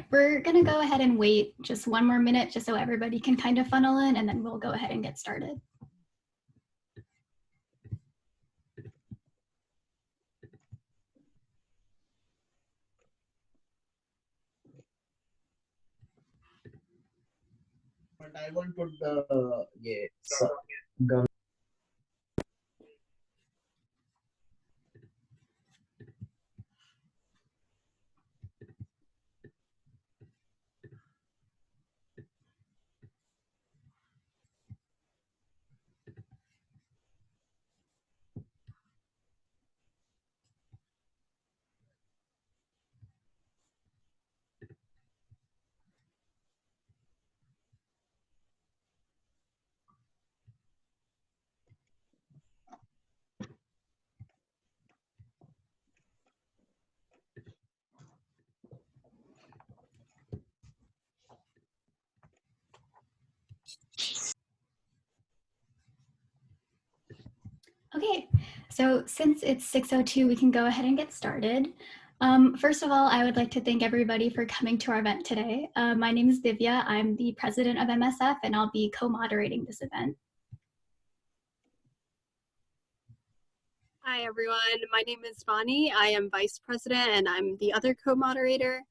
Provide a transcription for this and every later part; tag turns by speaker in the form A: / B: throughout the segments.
A: Okay, we're gonna go ahead and wait just one more minute just so everybody can kind of funnel in, and then we'll go ahead and get started.
B: But I won't put the government.
A: Okay, so since it's 6:02, we can go ahead and get started. First of all, I would like to thank everybody for coming to our event today. My name is Divya. I'm the president of MSF, and I'll be co-moderating this event.
C: Hi, everyone. My name is Vani. I am vice president, and I'm the other co-moderator.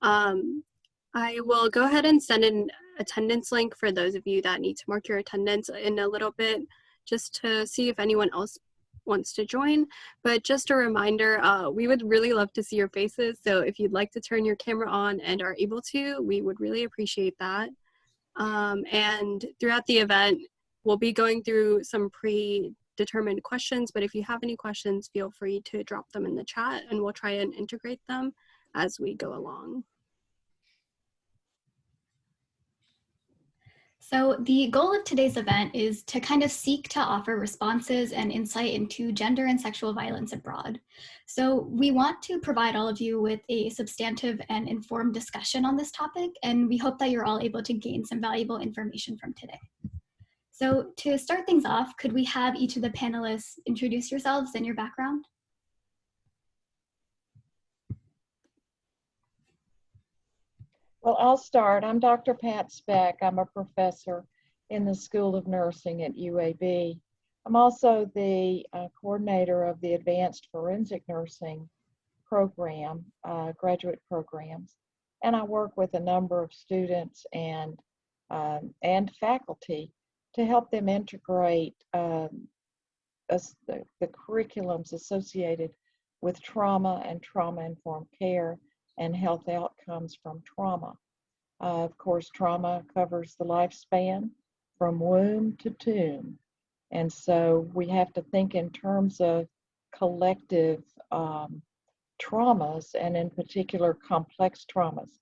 C: I will go ahead and send an attendance link for those of you that need to mark your attendance in a little bit, just to see if anyone else wants to join. But just a reminder, we would really love to see your faces. So if you'd like to turn your camera on and are able to, we would really appreciate that. And throughout the event, we'll be going through some predetermined questions, but if you have any questions, feel free to drop them in the chat and we'll try and integrate them as we go along.
A: So the goal of today's event is to kind of seek to offer responses and insight into gender and sexual violence abroad. So we want to provide all of you with a substantive and informed discussion on this topic, and we hope that you're all able to gain some valuable information from today. So to start things off, could we have each of the panelists introduce yourselves and your background?
D: Well, I'll start. I'm Dr. Pat Speck. I'm a professor in the School of Nursing at UAB. I'm also the coordinator of the Advanced Forensic Nursing program, graduate programs, and I work with a number of students and faculty to help them integrate the curriculums associated with trauma and trauma-informed care and health outcomes from trauma. Of course, trauma covers the lifespan from womb to tomb. And so we have to think in terms of collective traumas, and in particular complex traumas.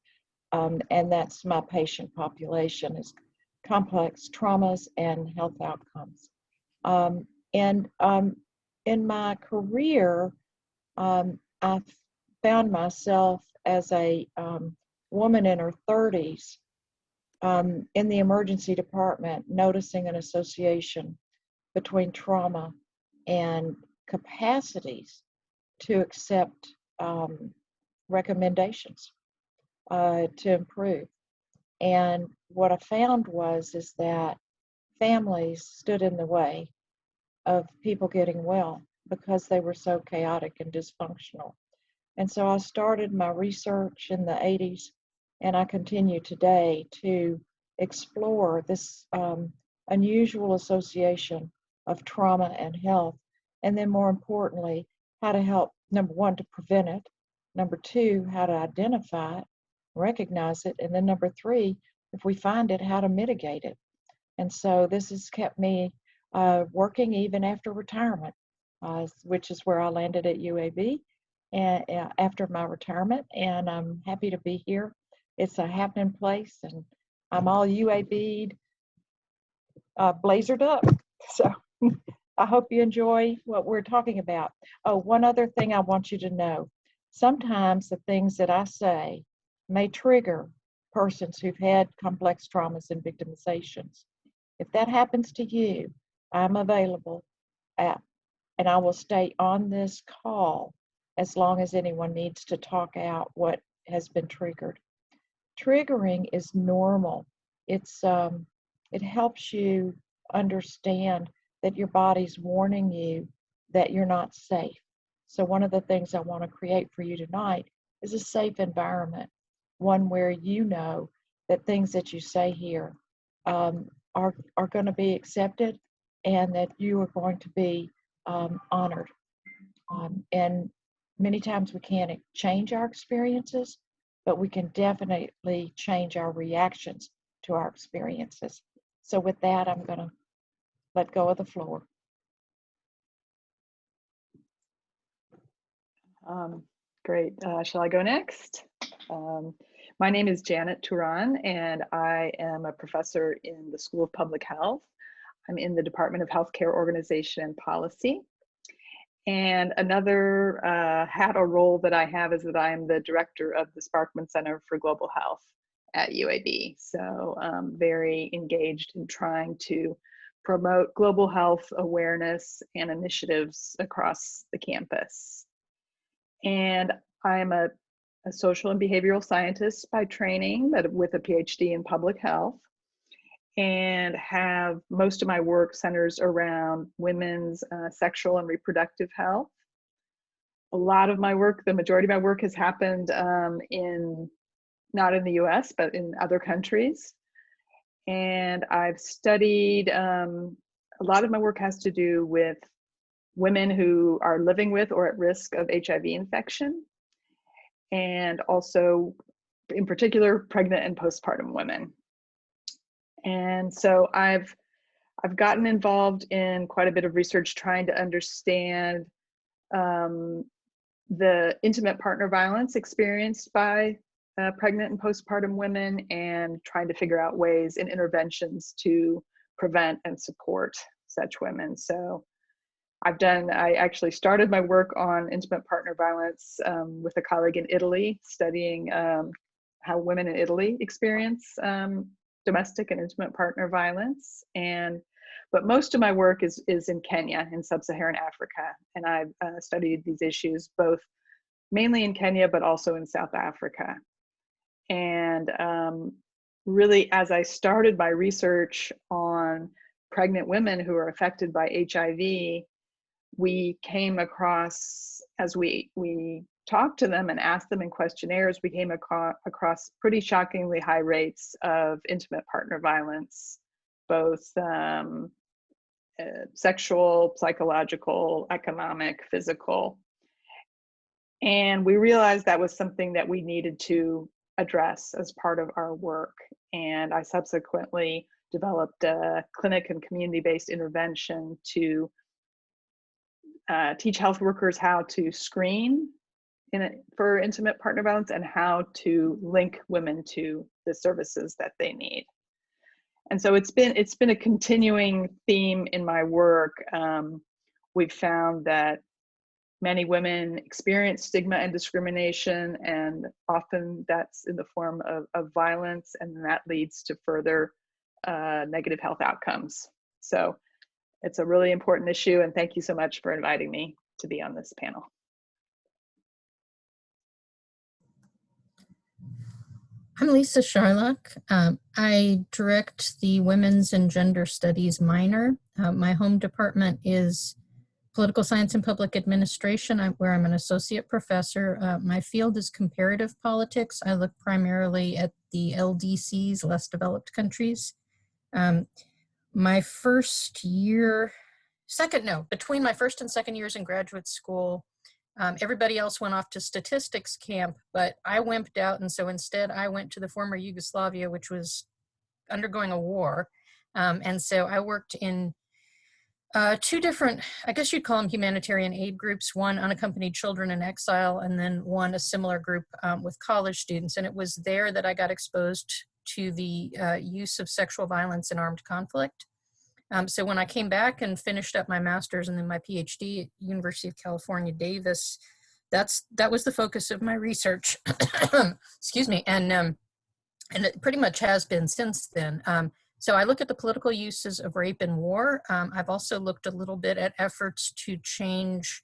D: And that's my patient population, is complex traumas and health outcomes. In my career, I found myself as a woman in her 30s in the emergency department, noticing an association between trauma and capacities to accept recommendations to improve. And what I found is that families stood in the way of people getting well because they were so chaotic and dysfunctional. And so I started my research in the 80s, and I continue today to explore this unusual association of trauma and health, and then more importantly, how to help, number one, to prevent it, number two, how to identify it, recognize it, and then number three, if we find it, how to mitigate it. And so this has kept me working even after retirement, which is where I landed at UAB. And after my retirement, and I'm happy to be here. It's a happening place, and I'm all UAB'd, blazered up. So I hope you enjoy what we're talking about. Oh, one other thing I want you to know. Sometimes the things that I say may trigger persons who've had complex traumas and victimizations. If that happens to you, I'm available and I will stay on this call as long as anyone needs to talk out what has been triggered. triggering is normal. It helps you understand that your body's warning you that you're not safe. So one of the things I want to create for you tonight is a safe environment, one where you know that things that you say here are going to be accepted and that you are going to be honored. And many times we can't change our experiences, but we can definitely change our reactions to our experiences. So with that, I'm going to let go of the floor.
E: Great. Shall I go next? My name is Janet Turan, and I am a professor in the School of Public Health. I'm in the Department of Healthcare Organization and Policy. And another hat or role that I have is that I am the director of the Sparkman Center for Global Health at UAB. So I'm very engaged in trying to promote global health awareness and initiatives across the campus. And I'm a social and behavioral scientist by training, but with a PhD in public health, and have most of my work centers around women's sexual and reproductive health. A lot of my work, the majority of my work has happened not in the US, but in other countries. And I've studied, a lot of my work has to do with women who are living with or at risk of HIV infection, and also in particular pregnant and postpartum women. And so I've gotten involved in quite a bit of research trying to understand the intimate partner violence experienced by pregnant and postpartum women, and trying to figure out ways and interventions to prevent and support such women. So I actually started my work on intimate partner violence with a colleague in Italy, studying how women in Italy experience domestic and intimate partner violence. But most of my work is in Kenya, in sub-Saharan Africa. And I've studied these issues both mainly in Kenya, but also in South Africa. And really, as I started my research on pregnant women who are affected by HIV, we came across, as we talked to them and asked them in questionnaires, we came across pretty shockingly high rates of intimate partner violence, both sexual, psychological, economic, physical. And we realized that was something that we needed to address as part of our work. And I subsequently developed a clinic and community-based intervention to teach health workers how to screen for intimate partner violence and how to link women to the services that they need. And so it's been a continuing theme in my work. We've found that many women experience stigma and discrimination, and often that's in the form of violence, and that leads to further negative health outcomes. So it's a really important issue, and thank you so much for inviting me to be on this panel.
F: I'm Lisa Sharlock. I direct the Women's and Gender Studies minor. My home department is Political Science and Public Administration, where I'm an associate professor. My field is comparative politics. I look primarily at the LDCs, less developed countries. My first year, between my first and second years in graduate school, everybody else went off to statistics camp, but I wimped out, and so instead I went to the former Yugoslavia, which was undergoing a war. And so I worked in two different, I guess you'd call them humanitarian aid groups, one unaccompanied children in exile, and then one a similar group with college students. And it was there that I got exposed to the use of sexual violence in armed conflict. So when I came back and finished up my master's and then my PhD at University of California, Davis, that was the focus of my research. Excuse me, and it pretty much has been since then. So I look at the political uses of rape and war. I've also looked a little bit at efforts to change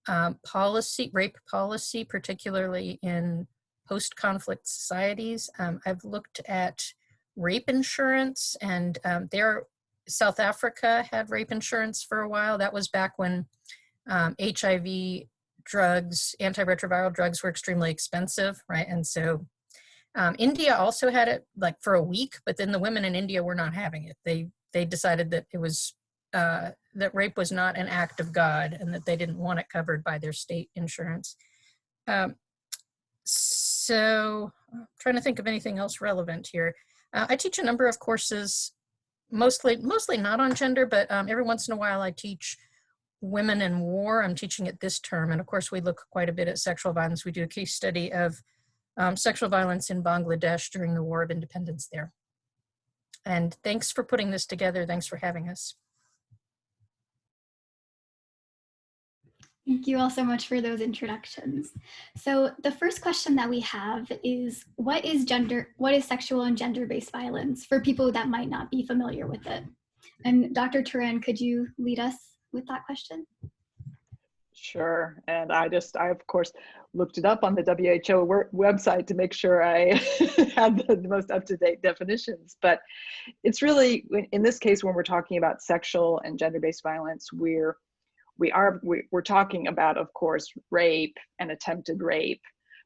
F: rape policy, particularly in post-conflict societies. I've looked at rape insurance, and South Africa had rape insurance for a while. That was back when HIV drugs, antiretroviral drugs, were extremely expensive, right? And so India also had it like for a week, but then the women in India were not having it. They decided that it was that rape was not an act of God, and that they didn't want it covered by their state insurance. So I'm trying to think of anything else relevant here. I teach a number of courses, mostly not on gender, but every once in a while I teach women in war. I'm teaching it this term, and of course we look quite a bit at sexual violence. We do a case study of sexual violence in Bangladesh during the War of Independence there. And thanks for putting this together. Thanks for having us.
A: Thank you all so much for those introductions. So the first question that we have is, what is sexual and gender-based violence for people that might not be familiar with it? And Dr. Turan, could you lead us with that question?
E: Sure. And I of course, looked it up on the WHO website to make sure I had the most up-to-date definitions. But it's really, in this case, when we're talking about sexual and gender-based violence, we're talking about, of course, rape and attempted rape,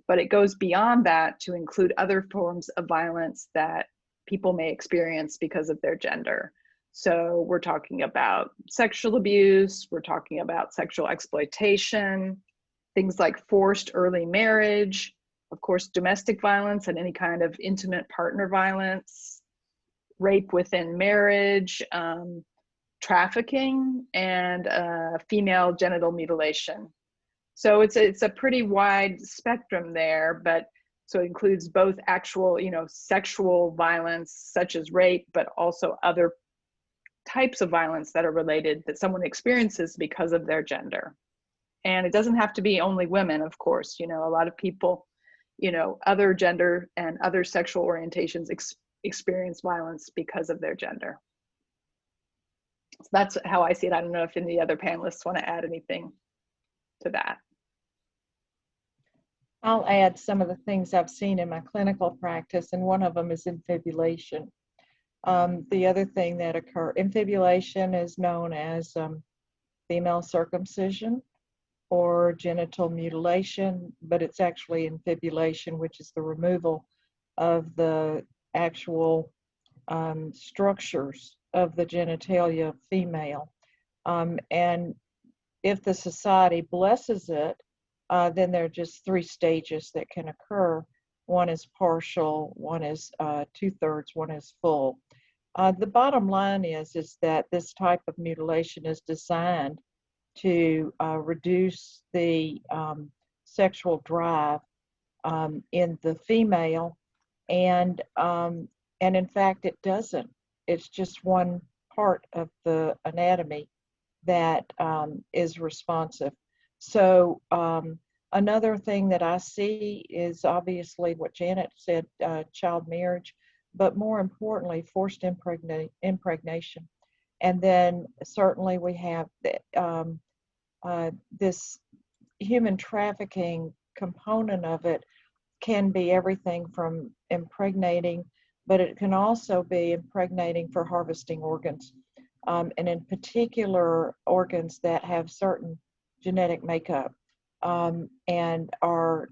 E: but it goes beyond that to include other forms of violence that people may experience because of their gender. So we're talking about sexual abuse, we're talking about sexual exploitation, things like forced early marriage, of course, domestic violence and any kind of intimate partner violence, rape within marriage, trafficking, and female genital mutilation. So it's a pretty wide spectrum there, but so it includes both actual, sexual violence such as rape, but also other types of violence that are related that someone experiences because of their gender. And it doesn't have to be only women, of course. A lot of people, other gender and other sexual orientations experience violence because of their gender. So that's how I see it. I don't know if any other panelists want to add anything to that.
D: I'll add some of the things I've seen in my clinical practice, and one of them is infibulation. The other thing that infibulation is known as female circumcision or genital mutilation, but it's actually infibulation, which is the removal of the actual structures of the genitalia of female. And if the society blesses it, then there are just 3 stages that can occur. One is partial, one is 2/3, one is full. The bottom line is that this type of mutilation is designed to reduce the sexual drive in the female, and in fact it doesn't. It's just one part of the anatomy that is responsive. So another thing that I see is obviously what Janet said, child marriage, but more importantly, forced impregnation. And then certainly we have this human trafficking component of it can be everything from impregnating, but it can also be impregnating for harvesting organs, and in particular organs that have certain genetic makeup and are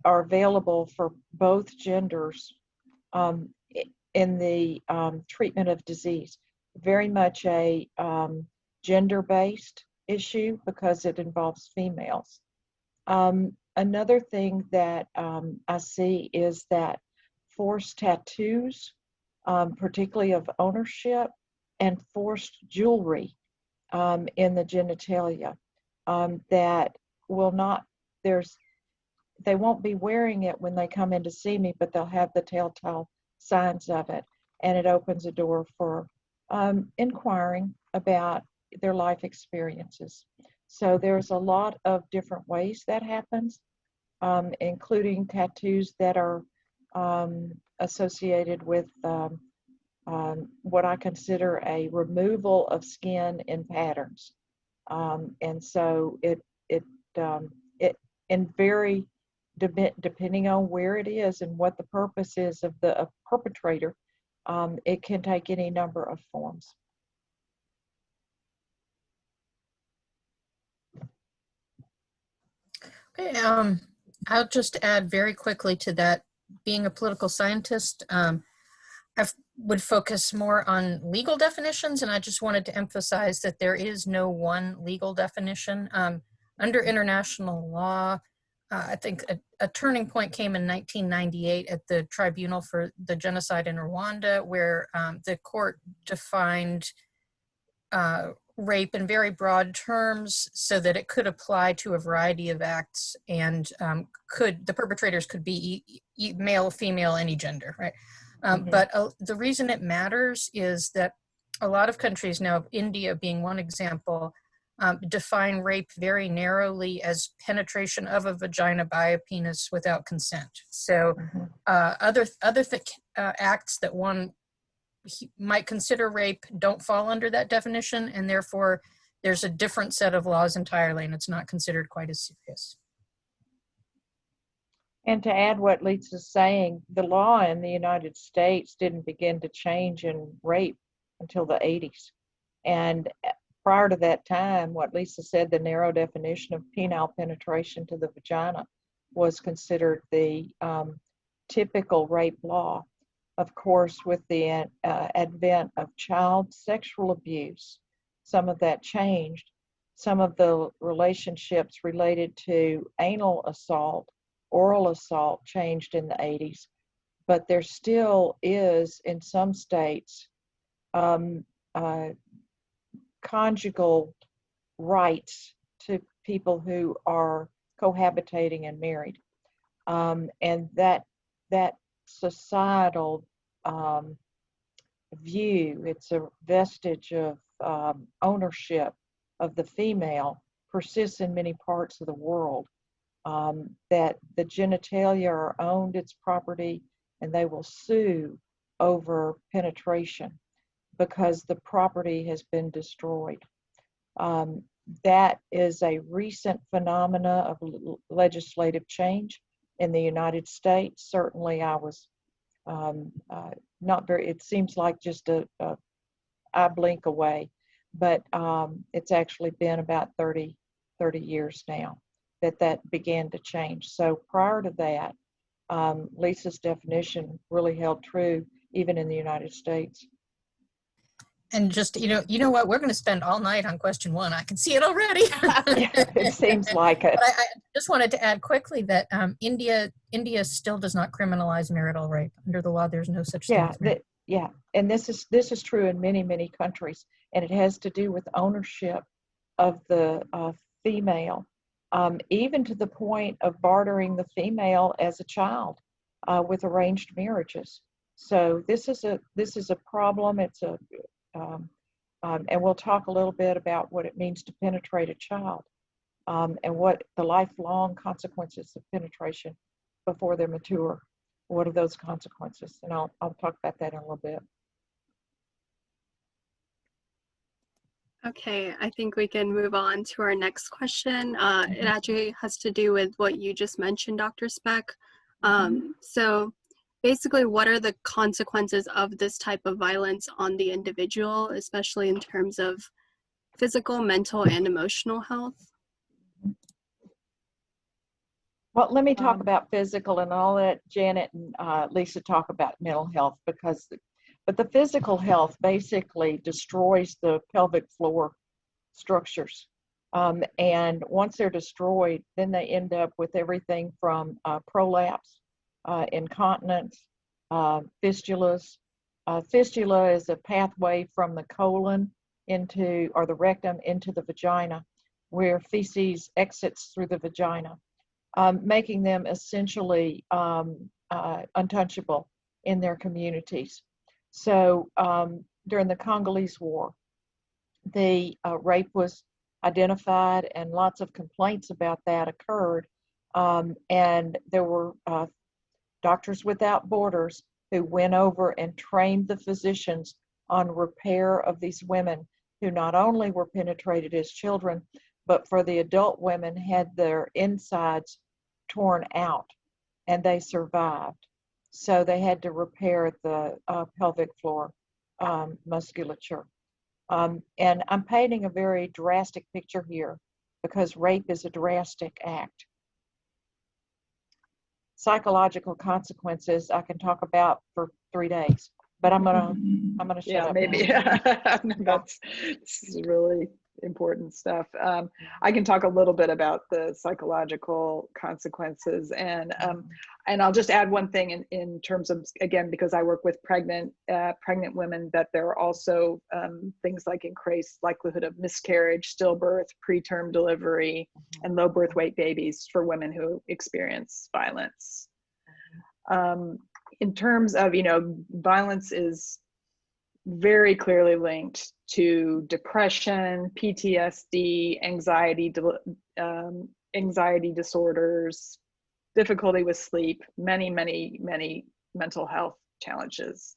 D: available for both genders in the treatment of disease. Very much a gender-based issue because it involves females. Another thing that I see is that forced tattoos, particularly of ownership, and forced jewelry in the genitalia that will not, they won't be wearing it when they come in to see me, but they'll have the telltale signs of it. And it opens a door for inquiring about their life experiences. So there's a lot of different ways that happens, including tattoos that are associated with what I consider a removal of skin in patterns. And so it in very depending on where it is and what the purpose is of the perpetrator, it can take any number of forms.
F: Okay, I'll just add very quickly to that. Being a political scientist, I would focus more on legal definitions, and I just wanted to emphasize that there is no one legal definition. Under international law, I think a turning point came in 1998 at the Tribunal for the Genocide in Rwanda, where the court defined rape in very broad terms so that it could apply to a variety of acts, and the perpetrators could be male, female, any gender, right? But the reason it matters is that a lot of countries now, India being one example, define rape very narrowly as penetration of a vagina by a penis without consent. So other acts that one might consider rape don't fall under that definition, and therefore there's a different set of laws entirely, and it's not considered quite as serious.
D: And to add what Lisa's saying, the law in the United States didn't begin to change in rape until the 80s. And prior to that time, what Lisa said, the narrow definition of penile penetration to the vagina was considered the typical rape law. Of course, with the advent of child sexual abuse, some of that changed. Some of the relationships related to anal assault, oral assault changed in the 80s, but there still is, in some states, conjugal rights to people who are cohabitating and married. And that societal view, it's a vestige of ownership of the female, persists in many parts of the world. That the genitalia are owned, its property, and they will sue over penetration because the property has been destroyed. That is a recent phenomena of legislative change in the United States. Certainly I was not very, it seems like just a eye blink away, but it's actually been about 30 years now that began to change. So prior to that, Lisa's definition really held true even in the United States.
F: And just, you know what, we're going to spend all night on question one. I can see it already.
D: It seems like it.
F: But I just wanted to add quickly that India still does not criminalize marital rape. Under the law, there's no such thing as marital.
D: Yeah, and this is true in many countries, and it has to do with ownership of the female, even to the point of bartering the female as a child with arranged marriages. So this is a problem. It's a and we'll talk a little bit about what it means to penetrate a child, and what the lifelong consequences of penetration before they're mature. What are those consequences? And I'll talk about that in a little bit.
C: Okay, I think we can move on to our next question. It actually has to do with what you just mentioned, Dr. Speck. So basically, what are the consequences of this type of violence on the individual, especially in terms of physical, mental, and emotional health?
D: Well, let me talk about physical, and I'll let Janet and Lisa talk about mental health, but the physical health basically destroys the pelvic floor structures. And once they're destroyed, then they end up with everything from prolapse, incontinence, fistulas. Fistula is a pathway from the colon or the rectum into the vagina, where feces exits through the vagina, making them essentially untouchable in their communities. So during the Congolese War, the rape was identified, and lots of complaints about that occurred. And there were Doctors Without Borders who went over and trained the physicians on repair of these women who not only were penetrated as children, but for the adult women had their insides torn out, and they survived. So they had to repair the pelvic floor musculature. And I'm painting a very drastic picture here because rape is a drastic act. Psychological consequences I can talk about for 3 days, but I'm gonna shut
E: Yeah,
D: up
E: maybe.
D: now.
E: That's really important stuff. I can talk a little bit about the psychological consequences, and I'll just add one thing in terms of, again, because I work with pregnant women, that there are also things like increased likelihood of miscarriage, stillbirth, preterm delivery, and low birth weight babies for women who experience violence. In terms of, violence is very clearly linked to depression, PTSD, anxiety disorders, difficulty with sleep, many mental health challenges.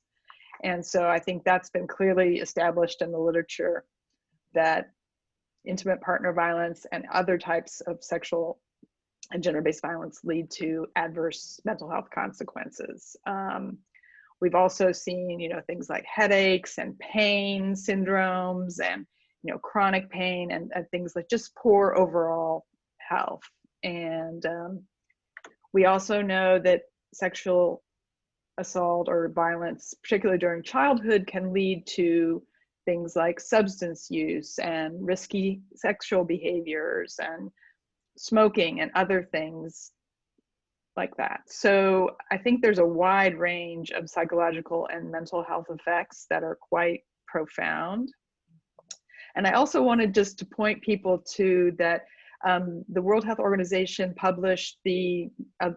E: And so I think that's been clearly established in the literature, that intimate partner violence and other types of sexual and gender-based violence lead to adverse mental health consequences. We've also seen, things like headaches and pain syndromes, and, chronic pain, and things like just poor overall health. And we also know that sexual assault or violence, particularly during childhood, can lead to things like substance use and risky sexual behaviors and smoking and other things like that. So I think there's a wide range of psychological and mental health effects that are quite profound. And I also wanted just to point people to that the World Health Organization published the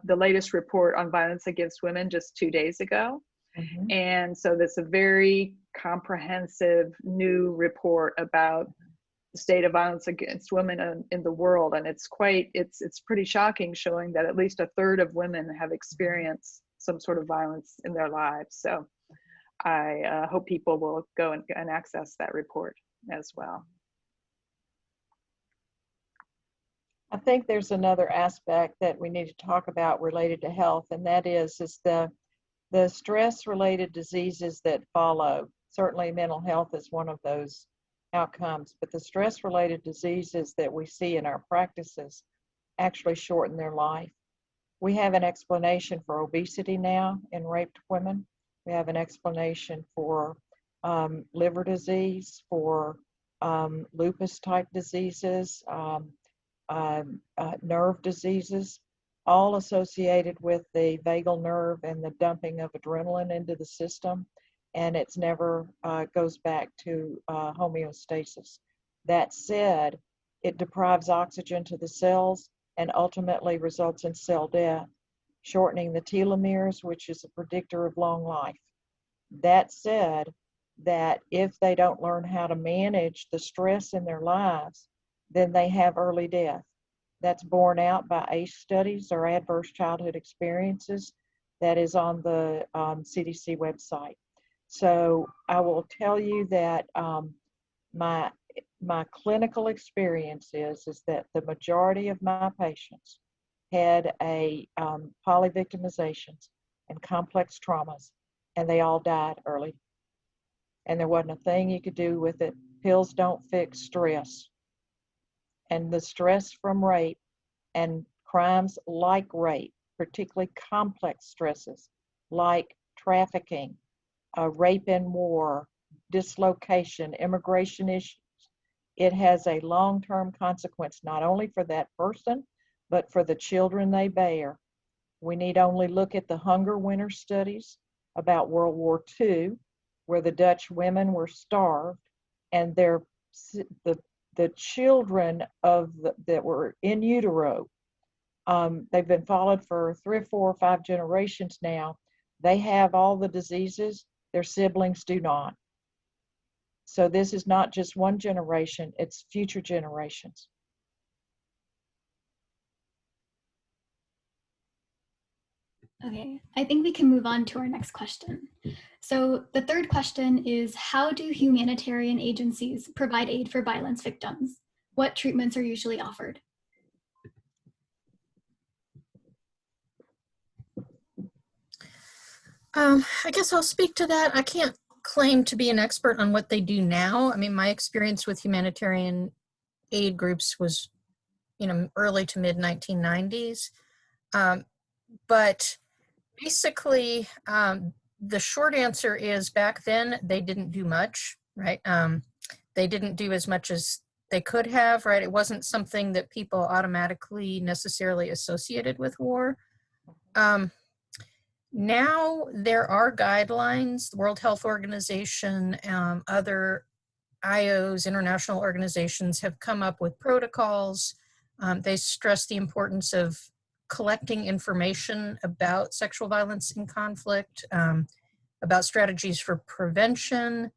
E: latest report on violence against women just 2 days ago. Mm-hmm. And so that's a very comprehensive new report about the state of violence against women in the world, and it's pretty shocking, showing that at least a third of women have experienced some sort of violence in their lives. So I hope people will go and access that report as well.
D: I think there's another aspect that we need to talk about related to health, and that is the stress-related diseases that follow. Certainly mental health is one of those outcomes, but the stress-related diseases that we see in our practices actually shorten their life. We have an explanation for obesity now in raped women. We have an explanation for liver disease, for lupus-type diseases, nerve diseases, all associated with the vagal nerve and the dumping of adrenaline into the system. And it's never goes back to homeostasis. That said, it deprives oxygen to the cells and ultimately results in cell death, shortening the telomeres, which is a predictor of long life. That said, that if they don't learn how to manage the stress in their lives, then they have early death. That's borne out by ACE studies, or adverse childhood experiences, that is on the CDC website. So I will tell you that my clinical experience is that the majority of my patients had a polyvictimizations and complex traumas, and they all died early. And there wasn't a thing you could do with it. Pills don't fix stress. And the stress from rape and crimes like rape, particularly complex stresses like trafficking, rape and war, dislocation, immigration issues, it has a long-term consequence, not only for that person, but for the children they bear. We need only look at the hunger winter studies about World War II, where the Dutch women were starved, and the children that were in utero, they've been followed for 3 or 4 or 5 generations now. They have all the diseases. Their siblings do not. So this is not just one generation, it's future generations.
A: Okay, I think we can move on to our next question. So the third question is, how do humanitarian agencies provide aid for violence victims? What treatments are usually offered?
F: I guess I'll speak to that. I can't claim to be an expert on what they do now. I mean, my experience with humanitarian aid groups was, early to mid 1990s. But basically, the short answer is back then they didn't do much, right? They didn't do as much as they could have, right? It wasn't something that people automatically necessarily associated with war. Now there are guidelines, the World Health Organization, other IOs, international organizations have come up with protocols. They stress the importance of collecting information about sexual violence in conflict, about strategies for prevention,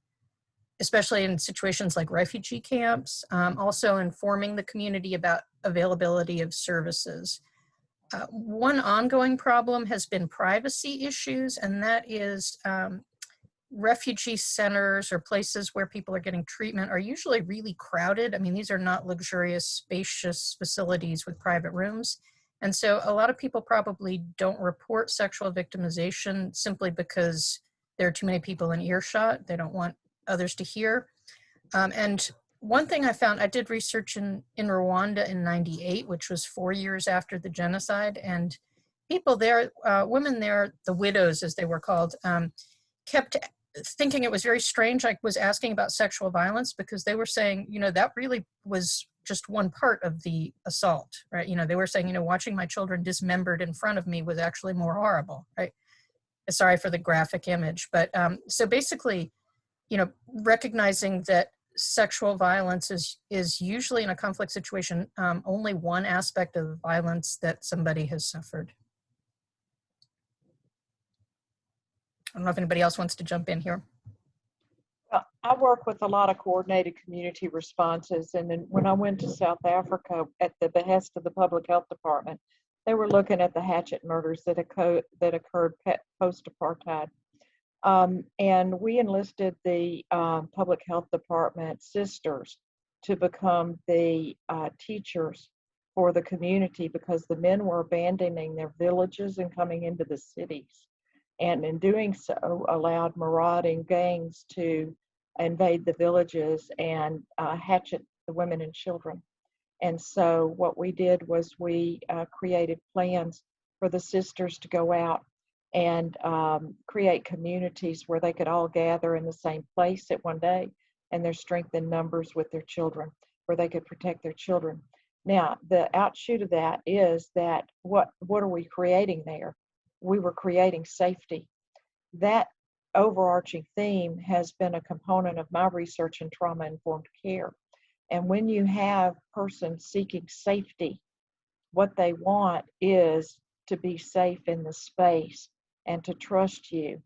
F: especially in situations like refugee camps, also informing the community about availability of services. One ongoing problem has been privacy issues, and that is refugee centers or places where people are getting treatment are usually really crowded. I mean, these are not luxurious, spacious facilities with private rooms. And so a lot of people probably don't report sexual victimization simply because there are too many people in earshot. They don't want others to hear. And one thing I found, I did research in Rwanda in '98, which was 4 years after the genocide, and people there, women there, the widows as they were called, kept thinking it was very strange. I was asking about sexual violence because they were saying, that really was just one part of the assault, right? They were saying, watching my children dismembered in front of me was actually more horrible, right? Sorry for the graphic image, but so basically, recognizing that sexual violence is usually in a conflict situation only one aspect of violence that somebody has suffered. I don't know if anybody else wants to jump in here.
D: I work with a lot of coordinated community responses, and then when I went to South Africa at the behest of the Public Health Department, they were looking at the hatchet murders that occurred post-apartheid. And we enlisted the Public Health Department sisters to become the teachers for the community because the men were abandoning their villages and coming into the cities. And in doing so, allowed marauding gangs to invade the villages and hatchet the women and children. And so what we did was we created plans for the sisters to go out and create communities where they could all gather in the same place at one day, and their strength in numbers with their children, where they could protect their children. Now, the outshoot of that is that what are we creating there? We were creating safety. That overarching theme has been a component of my research in trauma-informed care. And when you have persons seeking safety, what they want is to be safe in the space and to trust you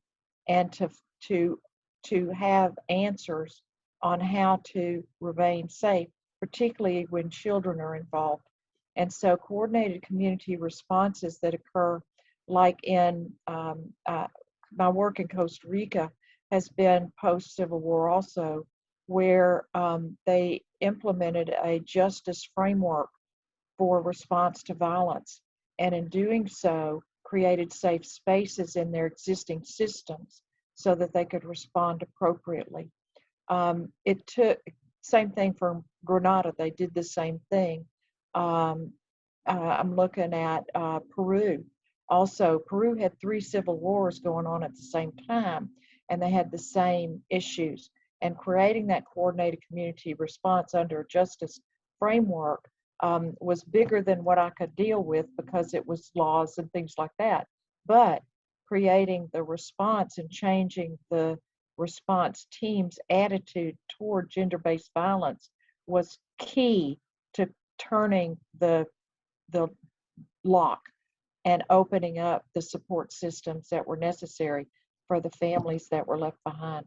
D: and to have answers on how to remain safe, particularly when children are involved. And so coordinated community responses that occur, like in my work in Costa Rica has been post-Civil War also, where they implemented a justice framework for response to violence, and in doing so, created safe spaces in their existing systems so that they could respond appropriately. It took, same thing for Grenada, they did the same thing. I'm looking at Peru. Also, Peru had 3 civil wars going on at the same time, and they had the same issues. And creating that coordinated community response under a justice framework was bigger than what I could deal with because it was laws and things like that. But creating the response and changing the response team's attitude toward gender-based violence was key to turning the lock and opening up the support systems that were necessary for the families that were left behind.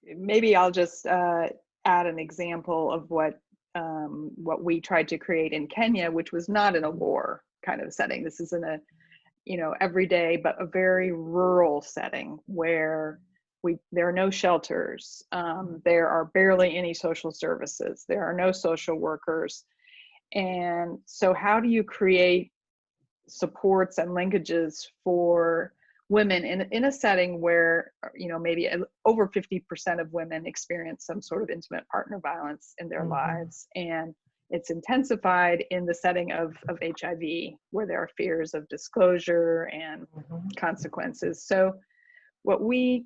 E: Maybe I'll just add an example of what we tried to create in Kenya, which was not in a war kind of setting. This is in a, everyday, but a very rural setting where there are no shelters. There are barely any social services. There are no social workers. And so how do you create supports and linkages for women in a setting where, you know, maybe over 50% of women experience some sort of intimate partner violence in their lives. And it's intensified in the setting of HIV, where there are fears of disclosure and consequences. So what we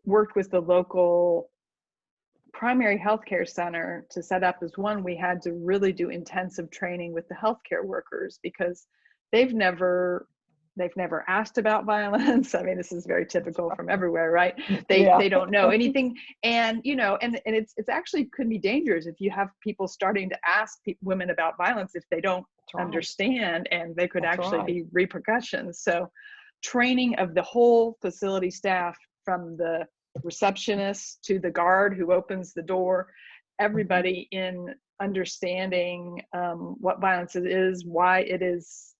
E: worked with the local primary healthcare center to set up is, one, we had to really do intensive training with the healthcare workers, because they've never asked about violence. I mean, this is very typical from everywhere, right? They don't know anything. And, you know, and it's actually could be dangerous if you have people starting to ask women about violence if they don't understand, and they could actually be repercussions. So training of the whole facility staff, from the receptionist to the guard who opens the door, everybody in understanding what violence is, why it is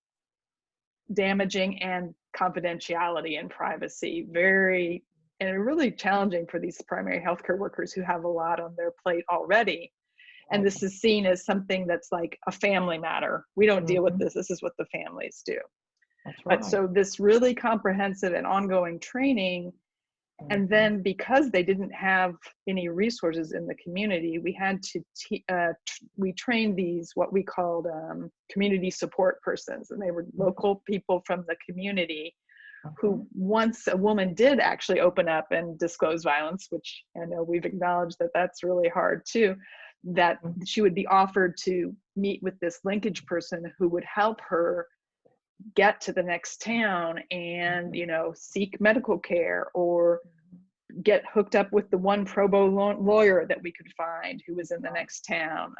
E: damaging, and confidentiality and privacy. And really challenging for these primary healthcare workers who have a lot on their plate already. And this is seen as something that's like a family matter. We don't deal with this. This is what the families do. But so this really comprehensive and ongoing training. And then, because they didn't have any resources in the community, we had to we trained these, what we called community support persons, and they were local people from the community who, once a woman did actually open up and disclose violence, which I know we've acknowledged that that's really hard too, that she would be offered to meet with this linkage person who would help her get to the next town and, you know, seek medical care, or get hooked up with the one pro bono lawyer that we could find who was in the next town.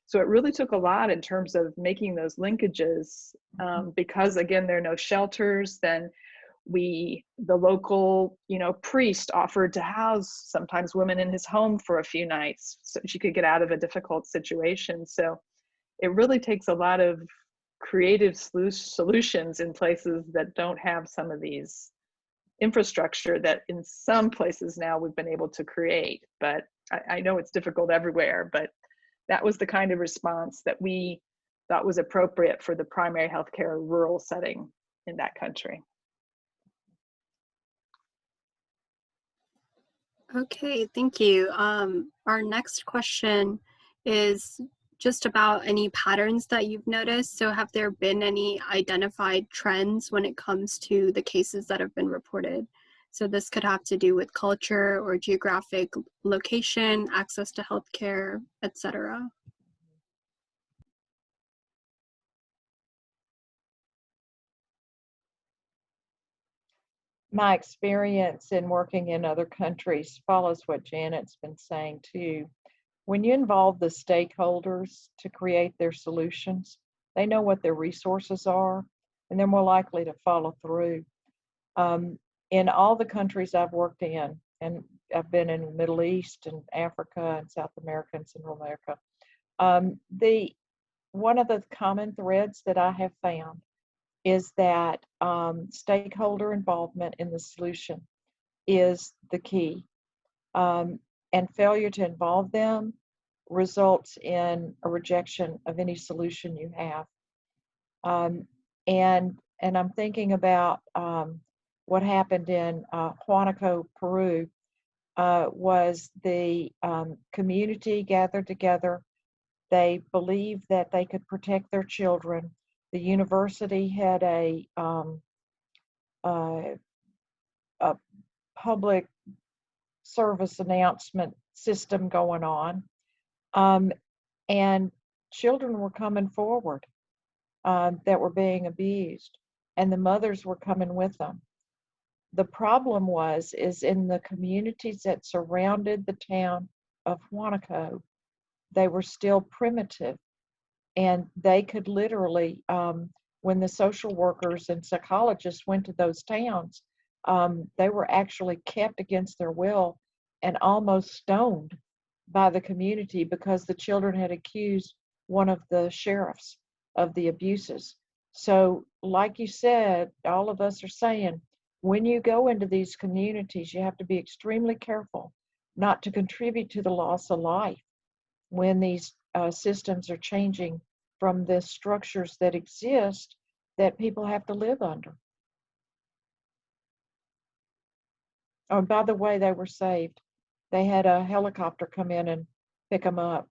E: So it really took a lot in terms of making those linkages, because again, there are no shelters. Then the local, you know, priest offered to house sometimes women in his home for a few nights so she could get out of a difficult situation. So it really takes a lot of creative solutions in places that don't have some of these infrastructure that in some places now we've been able to create. But I know it's difficult everywhere, but that was the kind of response that we thought was appropriate for the primary healthcare rural setting in that country.
C: Okay, thank you. Our next question is just about any patterns that you've noticed. So have there been any identified trends when it comes to the cases that have been reported? So this could have to do with culture or geographic location, access to healthcare, etc.
D: My experience in working in other countries follows what Janet's been saying too. When you involve the stakeholders to create their solutions, they know what their resources are, and they're more likely to follow through. In all the countries I've worked in, and I've been in the Middle East and Africa and South America and Central America, one of the common threads that I have found is that stakeholder involvement in the solution is the key. And failure to involve them results in a rejection of any solution you have. And I'm thinking about what happened in Huánuco, Peru. Was the community gathered together. They believed that they could protect their children. The university had a public service announcement system going on, and children were coming forward that were being abused, and the mothers were coming with them. The problem is in the communities that surrounded the town of Huánuco, they were still primitive, and they could literally, when the social workers and psychologists went to those towns, they were actually kept against their will and almost stoned by the community because the children had accused one of the sheriffs of the abuses. So, like you said, all of us are saying, when you go into these communities, you have to be extremely careful not to contribute to the loss of life when these systems are changing from the structures that exist that people have to live under. Oh, by the way, they were saved. They had a helicopter come in and pick them up,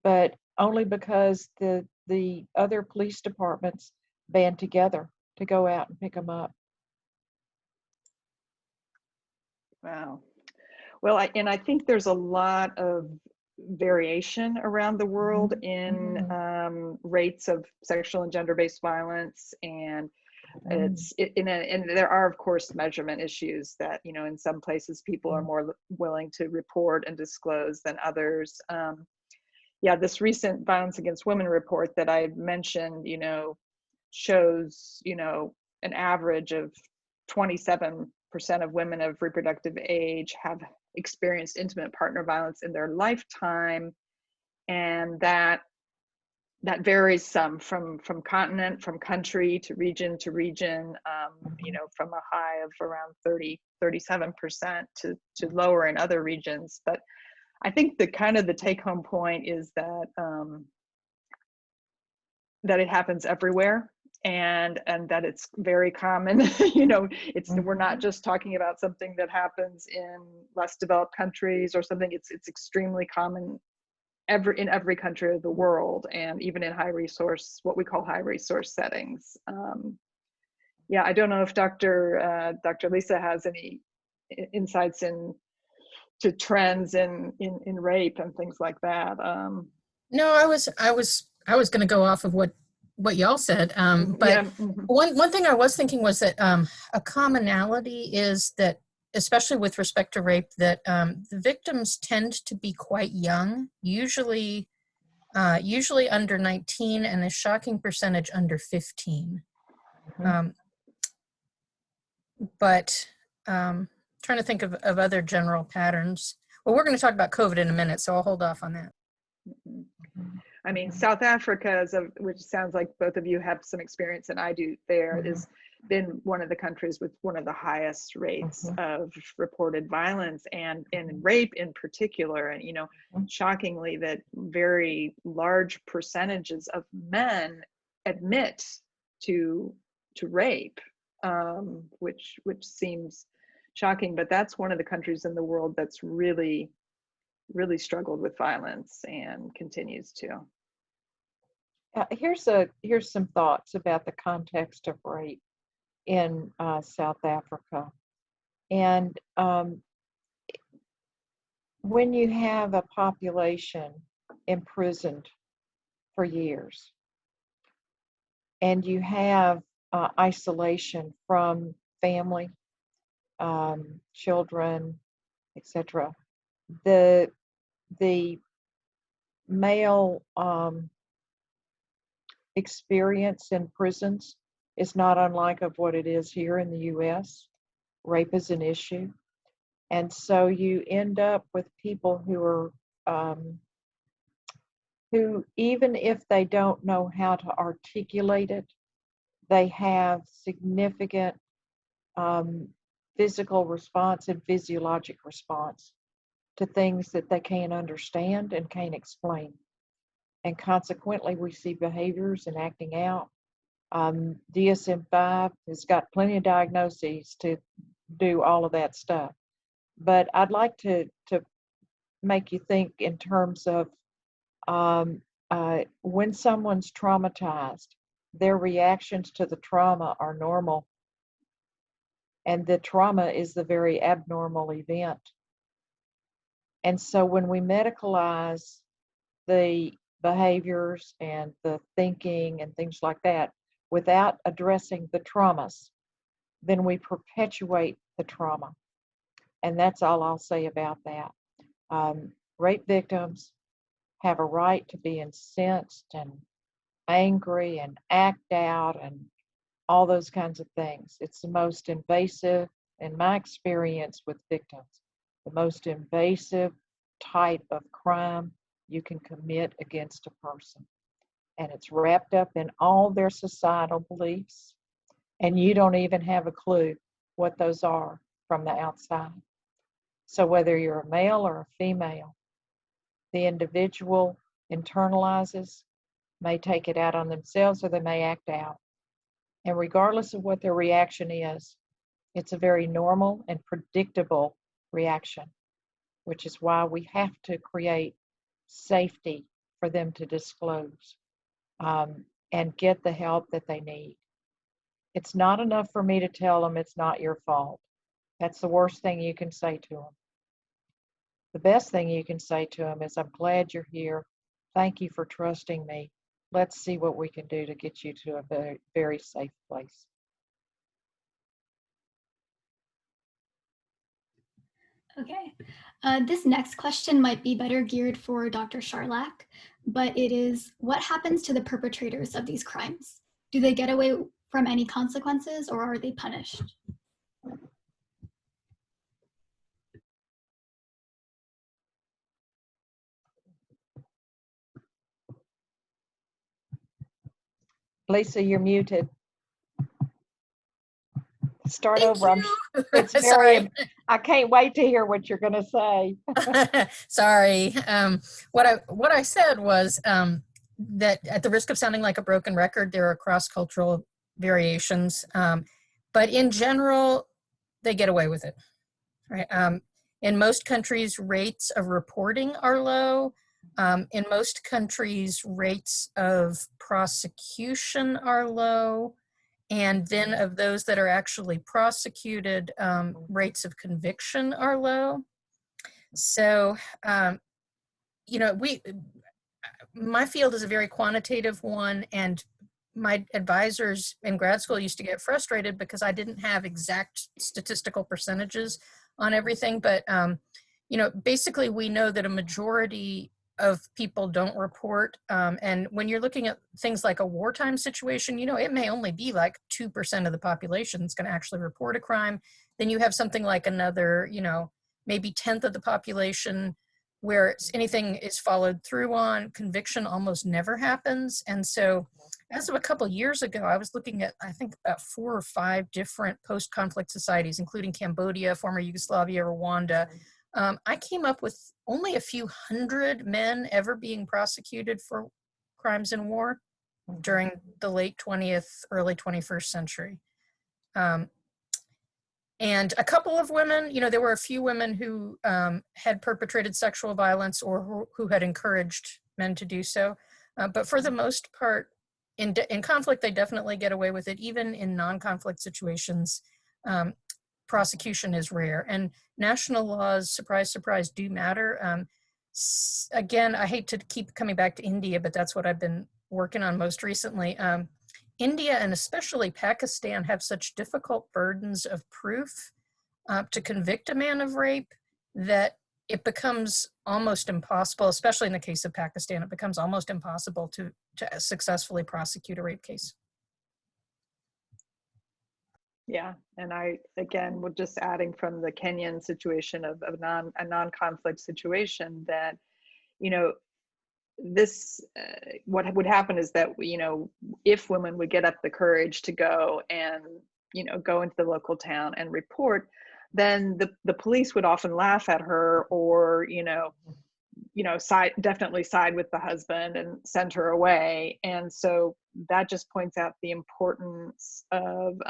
D: but only because the other police departments band together to go out and pick them up.
E: Wow. Well, I think there's a lot of variation around the world in rates of sexual and gender-based violence, and and there are, of course, measurement issues that, you know, in some places people are more willing to report and disclose than others. Yeah, this recent violence against women report that I mentioned, you know, shows, you know, an average of 27% of women of reproductive age have experienced intimate partner violence in their lifetime, and that varies some from continent, from country to region, you know, from a high of around 37% to lower in other regions. But I think the kind of the take home point is that that it happens everywhere, and that it's very common. You know, it's we're not just talking about something that happens in less developed countries or something. It's extremely common in every country of the world, and even in what we call high resource settings. Yeah, I don't know if Dr. Lisa has any insights to trends in rape and things like that.
F: No, I was going to go off of what y'all said. But
E: yeah.
F: one thing I was thinking was that a commonality is that, especially with respect to rape, that the victims tend to be quite young, usually under 19, and a shocking percentage under 15. But trying to think of other general patterns. Well, we're going to talk about COVID in a minute, so I'll hold off on that.
E: I mean, South Africa, which sounds like both of you have some experience, and I do there, has been one of the countries with one of the highest rates of reported violence and rape in particular. And, you know, shockingly, that very large percentages of men admit to rape, which seems shocking. But that's one of the countries in the world that's really struggled with violence and continues to.
D: Here's some thoughts about the context of rape in South Africa. And when you have a population imprisoned for years, and you have isolation from family, children, etc., the male experience in prisons is not unlike of what it is here in the U.S. Rape is an issue. And so you end up with people who are, who, even if they don't know how to articulate it, they have significant physical response and physiologic response to things that they can't understand and can't explain. And consequently, we see behaviors and acting out. DSM-5 has got plenty of diagnoses to do all of that stuff. But I'd like to make you think in terms of when someone's traumatized, their reactions to the trauma are normal. And the trauma is the very abnormal event. And so when we medicalize the behaviors and the thinking and things like that without addressing the traumas, then we perpetuate the trauma. And that's all I'll say about that. Rape victims have a right to be incensed and angry and act out and all those kinds of things. It's the most invasive, in my experience with victims, the most invasive type of crime you can commit against a person. And it's wrapped up in all their societal beliefs, and you don't even have a clue what those are from the outside. So whether you're a male or a female, the individual internalizes, may take it out on themselves, or they may act out. And regardless of what their reaction is, it's a very normal and predictable reaction, which is why we have to create safety for them to disclose and get the help that they need. It's not enough for me to tell them it's not your fault. That's the worst thing you can say to them. The best thing you can say to them is, I'm glad you're here. Thank you for trusting me. Let's see what we can do to get you to a very, very safe place.
A: Okay. This next question might be better geared for Dr. Charlak, but it is, what happens to the perpetrators of these crimes? Do they get away from any consequences, or are they punished?
D: Lisa, you're muted. Start
F: Thank
D: over.
F: you.
D: It's
F: Sorry.
D: I can't wait to hear what you're going to say.
F: Sorry. What I said was that, at the risk of sounding like a broken record, there are cross-cultural variations, but in general, they get away with it. Right? In most countries, rates of reporting are low. In most countries, rates of prosecution are low. And then of those that are actually prosecuted, rates of conviction are low. So, my field is a very quantitative one, and my advisors in grad school used to get frustrated because I didn't have exact statistical percentages on everything. But, basically we know that a majority of people don't report. And when you're looking at things like a wartime situation, it may only be like 2% of the population is going to actually report a crime. Then you have something like another, maybe 1/10 of the population where anything is followed through on. Conviction almost never happens. And so as of a couple of years ago, I was looking at, I think, about 4 or 5 different post-conflict societies, including Cambodia, former Yugoslavia, Rwanda. I came up with only a few hundred men ever being prosecuted for crimes in war during the late 20th, early 21st century. And a couple of women, there were a few women who had perpetrated sexual violence or who had encouraged men to do so. But for the most part, in conflict, they definitely get away with it. Even in non-conflict situations, prosecution is rare. And national laws, surprise, surprise, do matter. Again, I hate to keep coming back to India, but that's what I've been working on most recently. India and especially Pakistan have such difficult burdens of proof to convict a man of rape that it becomes almost impossible, especially in the case of Pakistan, it becomes almost impossible to successfully prosecute a rape case.
E: Yeah, and I, again, we're just adding from the Kenyan situation of a non-conflict situation that, this what would happen is that if women would get up the courage to go and go into the local town and report, then the police would often laugh at her, or definitely side with the husband and send her away. And so that just points out the importance of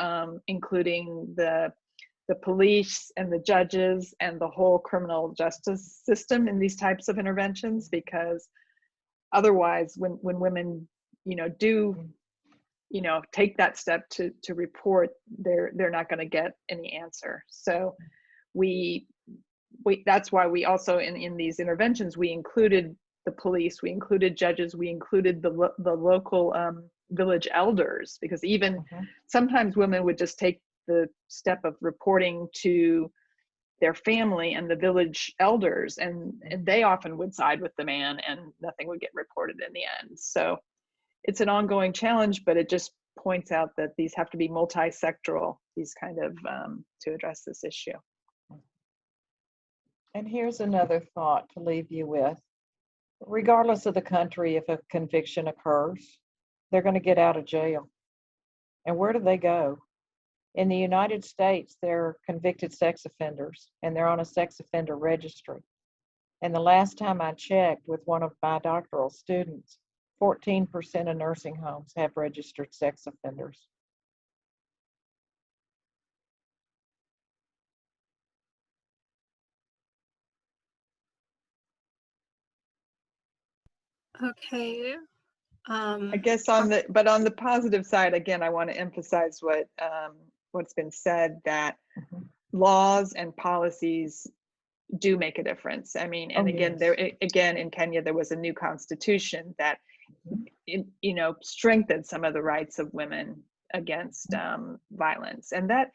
E: including the police and the judges and the whole criminal justice system in these types of interventions, because otherwise when women do take that step to report, they're not going to get any answer. So we that's why we also in these interventions we included the police, we included judges, we included the local village elders, because even sometimes women would just take the step of reporting to their family and the village elders, and they often would side with the man and nothing would get reported in the end. So it's an ongoing challenge, but it just points out that these have to be multi-sectoral, these kind of to address this issue.
D: And here's another thought to leave you with. Regardless of the country, if a conviction occurs, they're going to get out of jail. And where do they go? In the United States, they're convicted sex offenders, and they're on a sex offender registry. And the last time I checked with one of my doctoral students, 14% of nursing homes have registered sex offenders.
C: Okay.
E: I guess on the positive side, again, I want to emphasize what's been said, that
D: Mhm.
E: laws and policies do make a difference. I mean, and
D: Oh,
E: again,
D: yes.
E: again in Kenya, there was a new constitution that strengthened some of the rights of women against violence, and that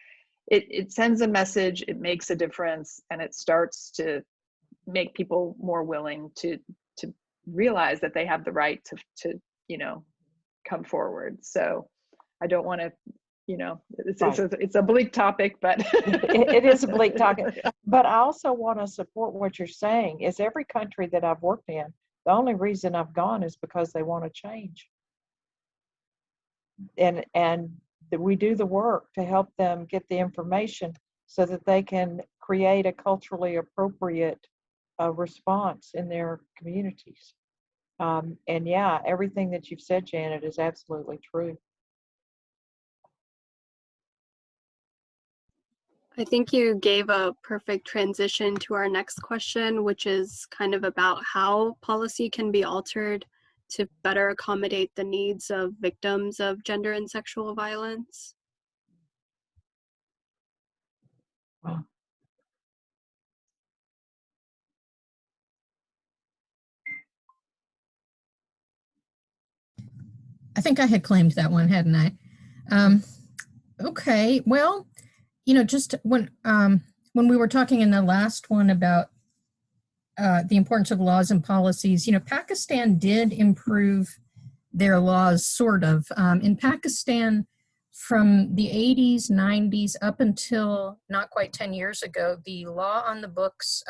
E: it sends a message, it makes a difference, and it starts to make people more willing to realize that they have the right to come forward. So I don't want to,
D: Right.
E: it's a bleak topic, but
D: It is a bleak topic. But I also want to support what you're saying. Is every country that I've worked in, the only reason I've gone is because they want to change. And that we do the work to help them get the information so that they can create a culturally appropriate response in their communities. And yeah, everything that you've said, Janet, is absolutely true.
C: I think you gave a perfect transition to our next question, which is kind of about how policy can be altered to better accommodate the needs of victims of gender and sexual violence.
D: Wow.
F: I think I had claimed that one, hadn't I? Okay, well, just when we were talking in the last one about the importance of laws and policies, Pakistan did improve their laws, sort of. In Pakistan, from the 80s, 90s, up until not quite 10 years ago, the law on the books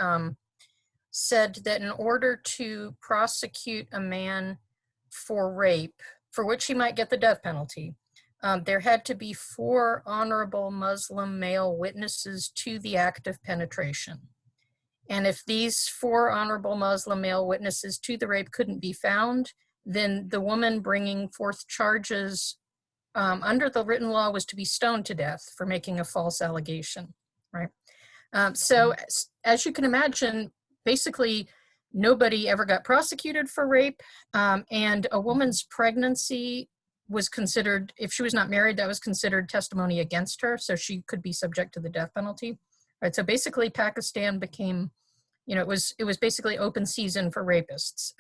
F: said that in order to prosecute a man for rape, for which he might get the death penalty, there had to be 4 honorable Muslim male witnesses to the act of penetration. And if these 4 honorable Muslim male witnesses to the rape couldn't be found, then the woman bringing forth charges under the written law was to be stoned to death for making a false allegation, right? So as you can imagine, basically nobody ever got prosecuted for rape, and a woman's pregnancy was considered, if she was not married, that was considered testimony against her, so she could be subject to the death penalty. Right, so basically Pakistan became, it was basically open season for rapists.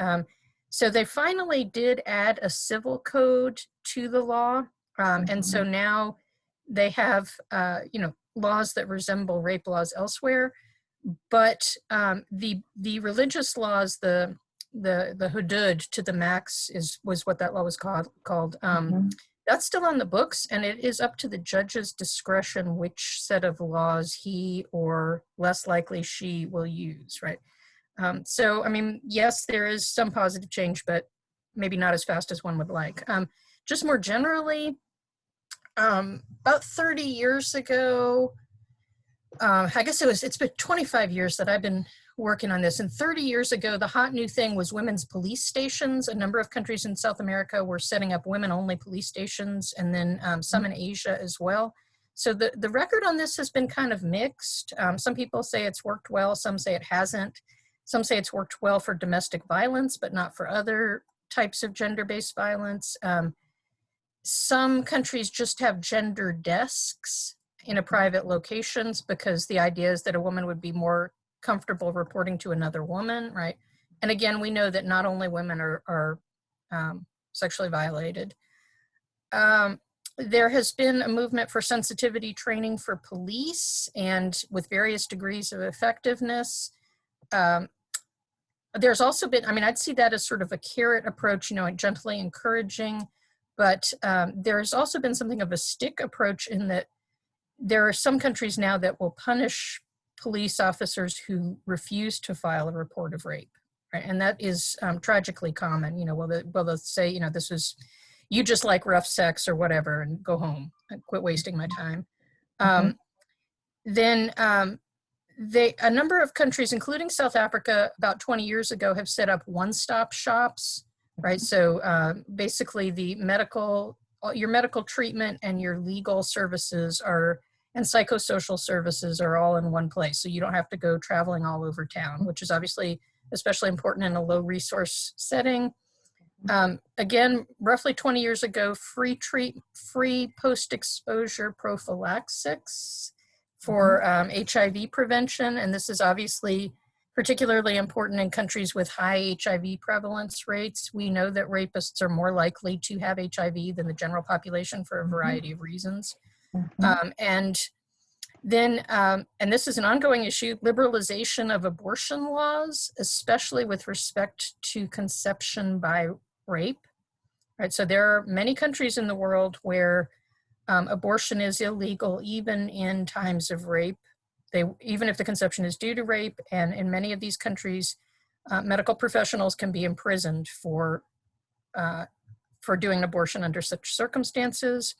F: So they finally did add a civil code to the law, and so now they have, laws that resemble rape laws elsewhere, but the religious laws, the hudud to the max was what that law was called. That's still on the books, and it is up to the judge's discretion which set of laws he, or less likely she, will use, right? So, I mean, yes, there is some positive change, but maybe not as fast as one would like. Just more generally, about 30 years ago, I guess it's been 25 years that I've been working on this. And 30 years ago, the hot new thing was women's police stations. A number of countries in South America were setting up women-only police stations, and then some in Asia as well. So the record on this has been kind of mixed. Some people say it's worked well, some say it hasn't. Some say it's worked well for domestic violence, but not for other types of gender-based violence. Some countries just have gender desks in a private locations because the idea is that a woman would be more comfortable reporting to another woman, right? And again, we know that not only women are sexually violated. There has been a movement for sensitivity training for police, and with various degrees of effectiveness. There's also been, I mean, I'd see that as sort of a carrot approach, gently encouraging, but there's also been something of a stick approach in that there are some countries now that will punish police officers who refuse to file a report of rape, right? And that is tragically common. They'll say, this was, you just like rough sex or whatever, and go home and quit wasting my time. Then a number of countries, including South Africa, about 20 years ago, have set up one-stop shops, right? So basically your medical treatment and your legal services and psychosocial services are all in one place. So you don't have to go traveling all over town, which is obviously especially important in a low resource setting. Again, roughly 20 years ago, free post-exposure prophylaxis for HIV prevention. And this is obviously particularly important in countries with high HIV prevalence rates. We know that rapists are more likely to have HIV than the general population for a variety of reasons. And this is an ongoing issue, liberalization of abortion laws, especially with respect to conception by rape. Right, so there are many countries in the world where abortion is illegal, even in times of rape. Even if the conception is due to rape, and in many of these countries, medical professionals can be imprisoned for doing an abortion under such circumstances.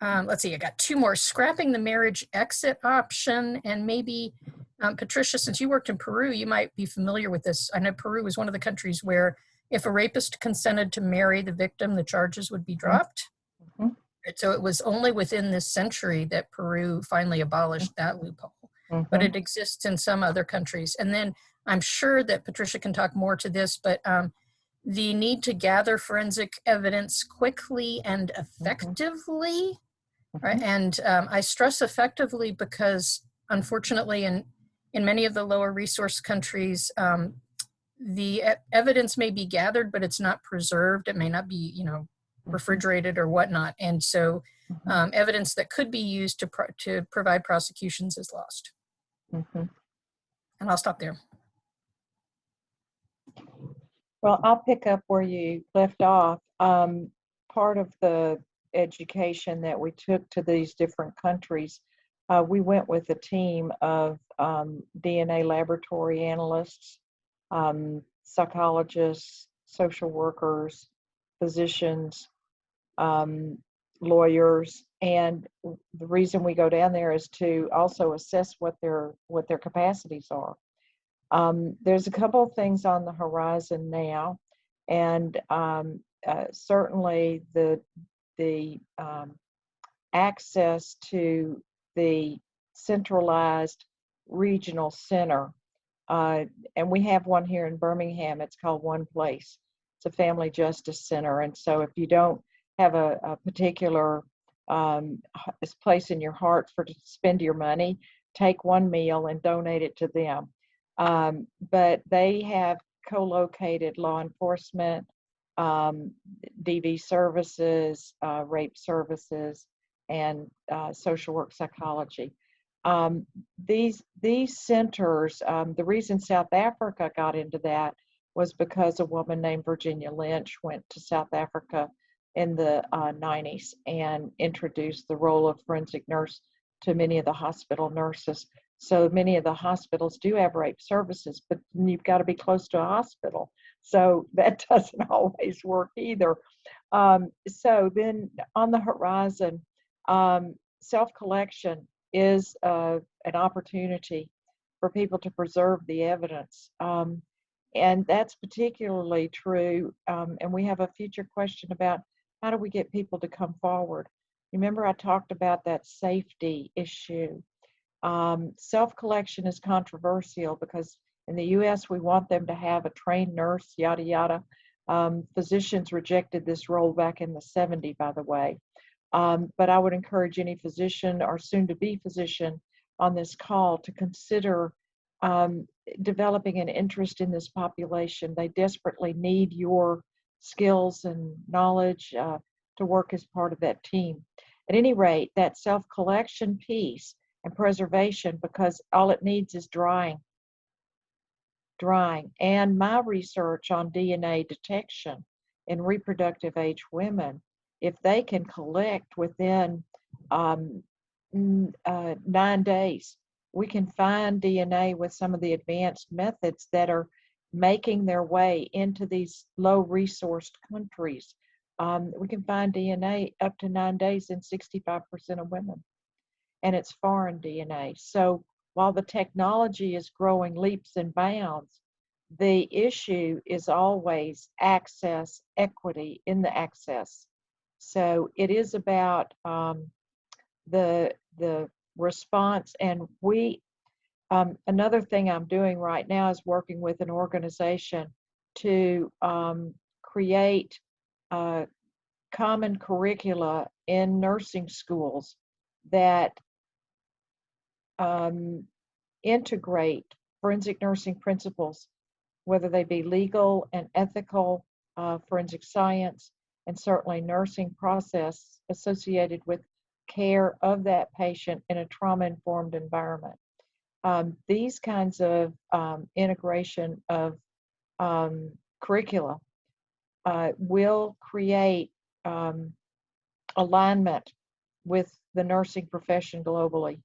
F: Let's see, I got two more. Scrapping the marriage exit option, and maybe, Patricia, since you worked in Peru, you might be familiar with this. I know Peru is one of the countries where if a rapist consented to marry the victim, the charges would be dropped. So it was only within this century that Peru finally abolished that loophole, but it exists in some other countries. And then I'm sure that Patricia can talk more to this, but the need to gather forensic evidence quickly and effectively. Right? And I stress effectively because, unfortunately, in many of the lower resource countries, the evidence may be gathered, but it's not preserved. It may not be, refrigerated or whatnot. And so evidence that could be used to provide prosecutions is lost. And I'll stop there.
D: Well, I'll pick up where you left off. Part of the education that we took to these different countries, we went with a team of DNA laboratory analysts, psychologists, social workers, physicians, lawyers, and the reason we go down there is to also assess what their capacities are. There's a couple of things on the horizon now, and certainly the access to the centralized regional center, and we have one here in Birmingham. It's called One Place. It's a family justice center, and so if you don't have a particular place in your heart to spend your money, take one meal and donate it to them. But they have co-located law enforcement, DV services, rape services, and social work psychology. These centers, the reason South Africa got into that was because a woman named Virginia Lynch went to South Africa in the 90s and introduced the role of forensic nurse to many of the hospital nurses. So many of the hospitals do have rape services, but you've got to be close to a hospital. So that doesn't always work either. So then on the horizon, self-collection is an opportunity for people to preserve the evidence. And that's particularly true. And we have a future question about how do we get people to come forward? Remember, I talked about that safety issue. Self-collection is controversial because in the US, we want them to have a trained nurse, yada, yada. Physicians rejected this role back in the 70s, by the way. But I would encourage any physician or soon-to-be physician on this call to consider developing an interest in this population. They desperately need your skills and knowledge to work as part of that team. At any rate, that self-collection piece and preservation, because all it needs is drying. And my research on DNA detection in reproductive age women, if they can collect within 9 days, we can find DNA with some of the advanced methods that are making their way into these low-resourced countries. We can find DNA up to 9 days in 65% of women, and it's foreign DNA. So while the technology is growing leaps and bounds, the issue is always access, equity in the access. So it is about the response, and another thing I'm doing right now is working with an organization to create common curricula in nursing schools that integrate forensic nursing principles, whether they be legal and ethical, forensic science, and certainly nursing process associated with care of that patient in a trauma-informed environment. These kinds of integration of curricula will create alignment with the nursing profession globally.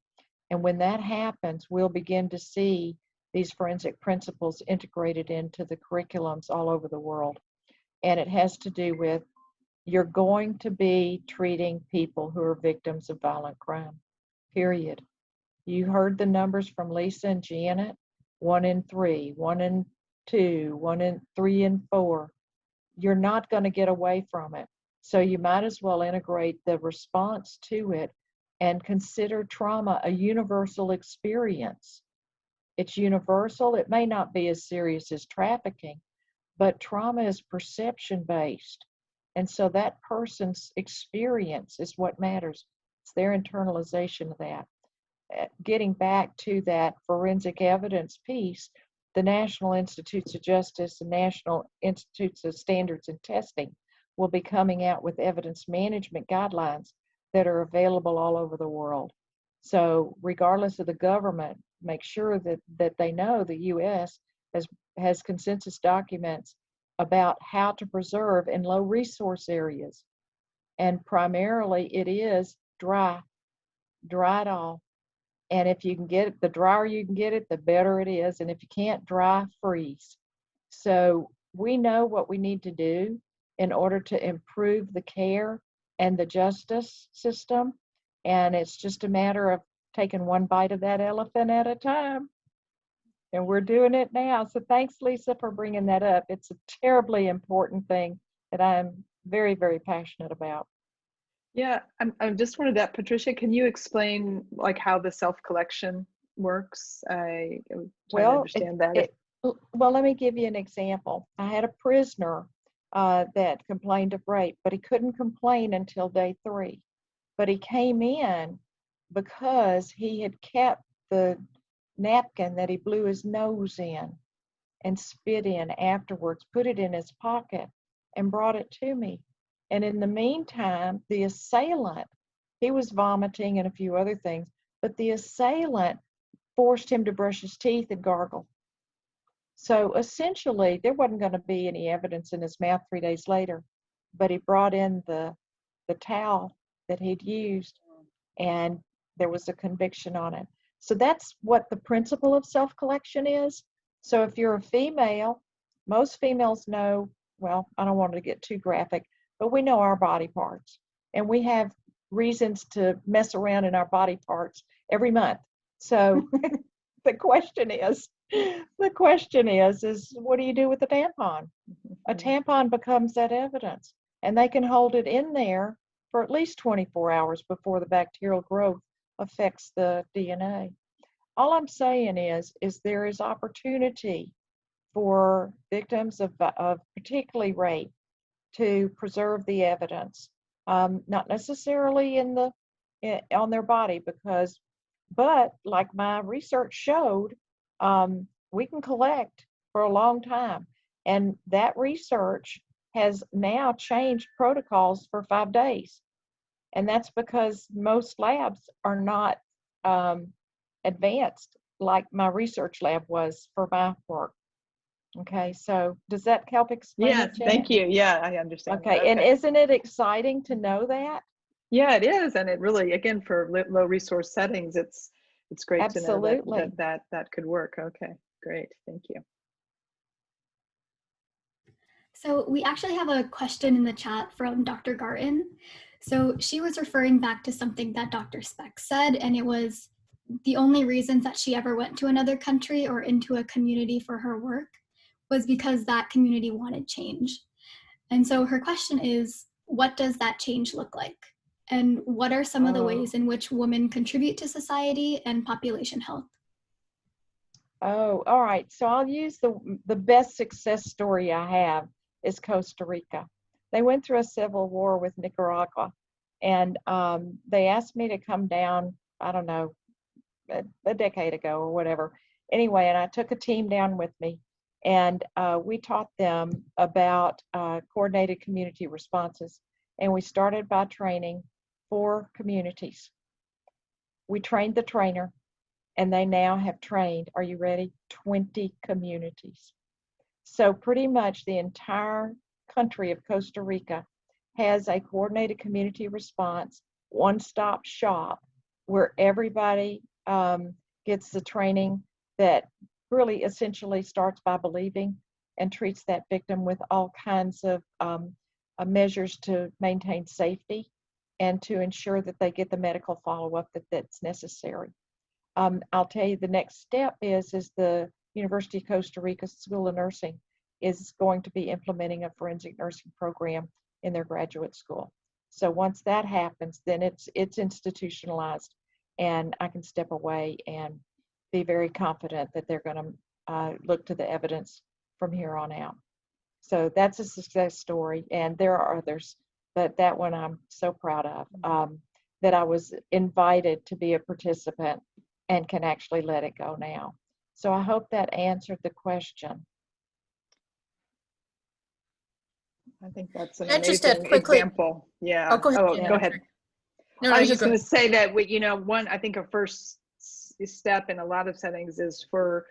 D: And when that happens, we'll begin to see these forensic principles integrated into the curriculums all over the world. And it has to do with, you're going to be treating people who are victims of violent crime, period. You heard the numbers from Lisa and Janet, 1 in 3, 1 in 2, 1 in 3 and 4. You're not going to get away from it. So you might as well integrate the response to it and consider trauma a universal experience. It's universal. It may not be as serious as trafficking, but trauma is perception-based. And so that person's experience is what matters. It's their internalization of that. Getting back to that forensic evidence piece, the National Institutes of Justice and National Institutes of Standards and Testing will be coming out with evidence management guidelines that are available all over the world. So regardless of the government, make sure that they know the U.S. has consensus documents about how to preserve in low resource areas. And primarily it is dry it all. And if you can get it, the drier you can get it, the better it is. And if you can't dry, freeze. So we know what we need to do in order to improve the care and the justice system. And it's just a matter of taking one bite of that elephant at a time. And we're doing it now. So thanks, Lisa, for bringing that up. It's a terribly important thing that I'm very, very passionate about.
E: Yeah, I just wanted that, Patricia, can you explain like how the self-collection works? I was trying to understand that.
D: Well, let me give you an example. I had a prisoner that complained of rape, but he couldn't complain until day 3. But he came in because he had kept the napkin that he blew his nose in and spit in afterwards, put it in his pocket, and brought it to me. And in the meantime, the assailant, he was vomiting and a few other things, but the assailant forced him to brush his teeth and gargle. So essentially, there wasn't going to be any evidence in his mouth 3 days later, but he brought in the towel that he'd used, and there was a conviction on it. So that's what the principle of self-collection is. So if you're a female, most females know, well, I don't want to get too graphic, but we know our body parts, and we have reasons to mess around in our body parts every month. So the question is, what do you do with the tampon? A tampon becomes that evidence, and they can hold it in there for at least 24 hours before the bacterial growth affects the DNA. All I'm saying is there is opportunity for victims of particularly rape to preserve the evidence, not necessarily on their body, but like my research showed, we can collect for a long time. And that research has now changed protocols for 5 days. And that's because most labs are not advanced like my research lab was for my work. Okay, so does that help explain it?
E: Yes, thank you. Yeah, I understand.
D: Okay, and isn't it exciting to know that?
E: Yeah, it is, and it really, again, for low resource settings, it's great
D: Absolutely.
E: to know that could work. Okay, great, thank you.
A: So we actually have a question in the chat from Dr. Garten. So she was referring back to something that Dr. Speck said, and it was the only reasons that she ever went to another country or into a community for her work was because that community wanted change. And so her question is, what does that change look like? And what are some of the ways in which women contribute to society and population health?
D: Oh, all right. So I'll use the best success story I have is Costa Rica. They went through a civil war with Nicaragua, and they asked me to come down, I don't know, a decade ago or whatever. Anyway, and I took a team down with me, and we taught them about coordinated community responses. And we started by training 4 communities. We trained the trainer, and they now have trained, are you ready, 20 communities. So pretty much the entire country of Costa Rica has a coordinated community response, one-stop shop, where everybody gets the training that really essentially starts by believing and treats that victim with all kinds of measures to maintain safety and to ensure that they get the medical follow-up that's necessary. I'll tell you the next step is the University of Costa Rica School of Nursing is going to be implementing a forensic nursing program in their graduate school. So once that happens, then it's institutionalized, and I can step away and be very confident that they're going to look to the evidence from here on out. So that's a success story, and there are others, but that one I'm so proud of, that I was invited to be a participant and can actually let it go now. So I hope that answered the question.
E: I think that's an
F: I just add
E: amazing
F: quickly.
E: example. Yeah.
F: Oh, go ahead.
E: Oh,
F: Jen.
E: go ahead.
F: No,
E: I was
F: you
E: just
F: go.
E: going to say that I think a first step in a lot of settings is for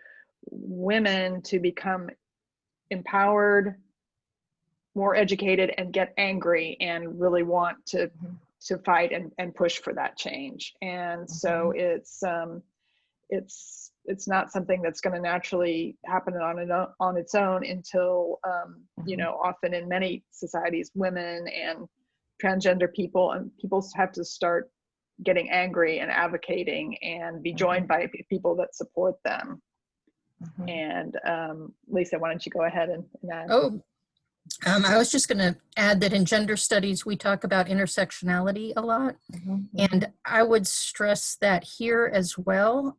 E: women to become empowered, more educated, and get angry and really want to fight and push for that change. And so it's not something that's going to naturally happen on its own until often in many societies, women and transgender people have to start getting angry and advocating and be joined by people that support them. And Lisa, why don't you go ahead and add?
F: I was just going to add that in gender studies, we talk about intersectionality a lot. And I would stress that here as well.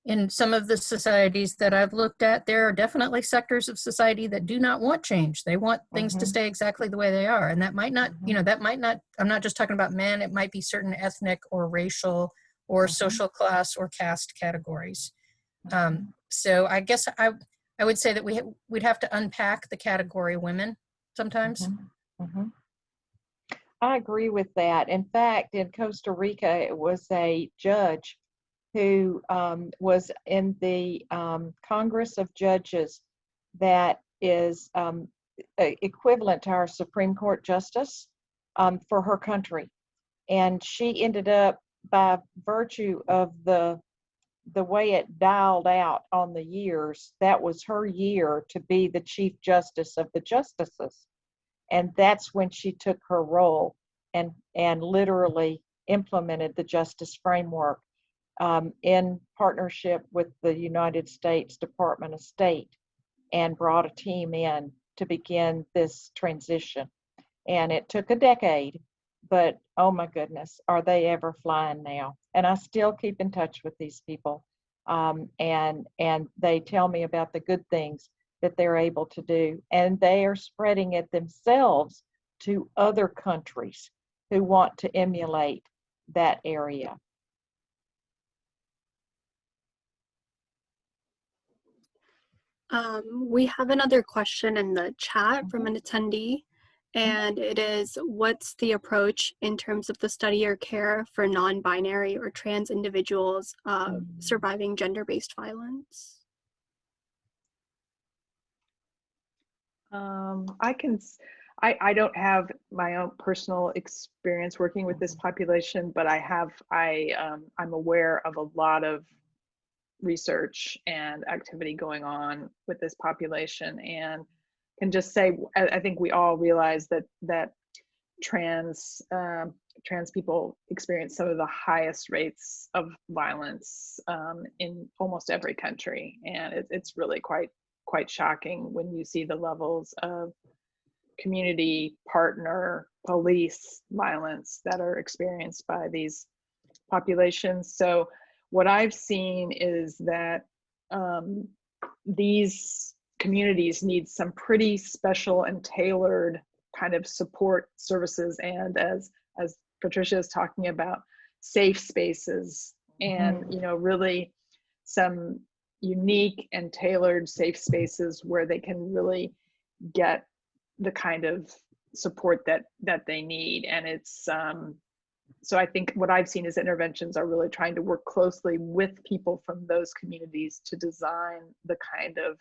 F: In some of the societies that I've looked at, there are definitely sectors of society that do not want change. They want things to stay exactly the way they are. And that might not, I'm not just talking about men, it might be certain ethnic or racial or social class or caste categories. So I guess I would say that we'd have to unpack the category women sometimes.
D: I agree with that. In fact, in Costa Rica, it was a judge who was in the Congress of Judges that is equivalent to our Supreme Court justice for her country. And she ended up, by virtue of the way it dialed out on the years, that was her year to be the Chief Justice of the Justices. And that's when she took her role and literally implemented the justice framework in partnership with the United States Department of State, and brought a team in to begin this transition. And it took a decade, but oh my goodness, are they ever flying now? And I still keep in touch with these people, and they tell me about the good things that they're able to do, and they are spreading it themselves to other countries who want to emulate that area.
C: We have another question in the chat from an attendee, and it is, what's the approach in terms of the study or care for non-binary or trans individuals surviving gender-based violence?
E: I don't have my own personal experience working with this population, but I'm aware of a lot of research and activity going on with this population, and can just say I think we all realize that trans people experience some of the highest rates of violence in almost every country, and it's really quite shocking when you see the levels of community partner police violence that are experienced by these populations. So what I've seen is that these communities need some pretty special and tailored kind of support services, and as Patricia is talking about, safe spaces, and really some unique and tailored safe spaces where they can really get the kind of support that they need. And it's so I think what I've seen is interventions are really trying to work closely with people from those communities to design the kind of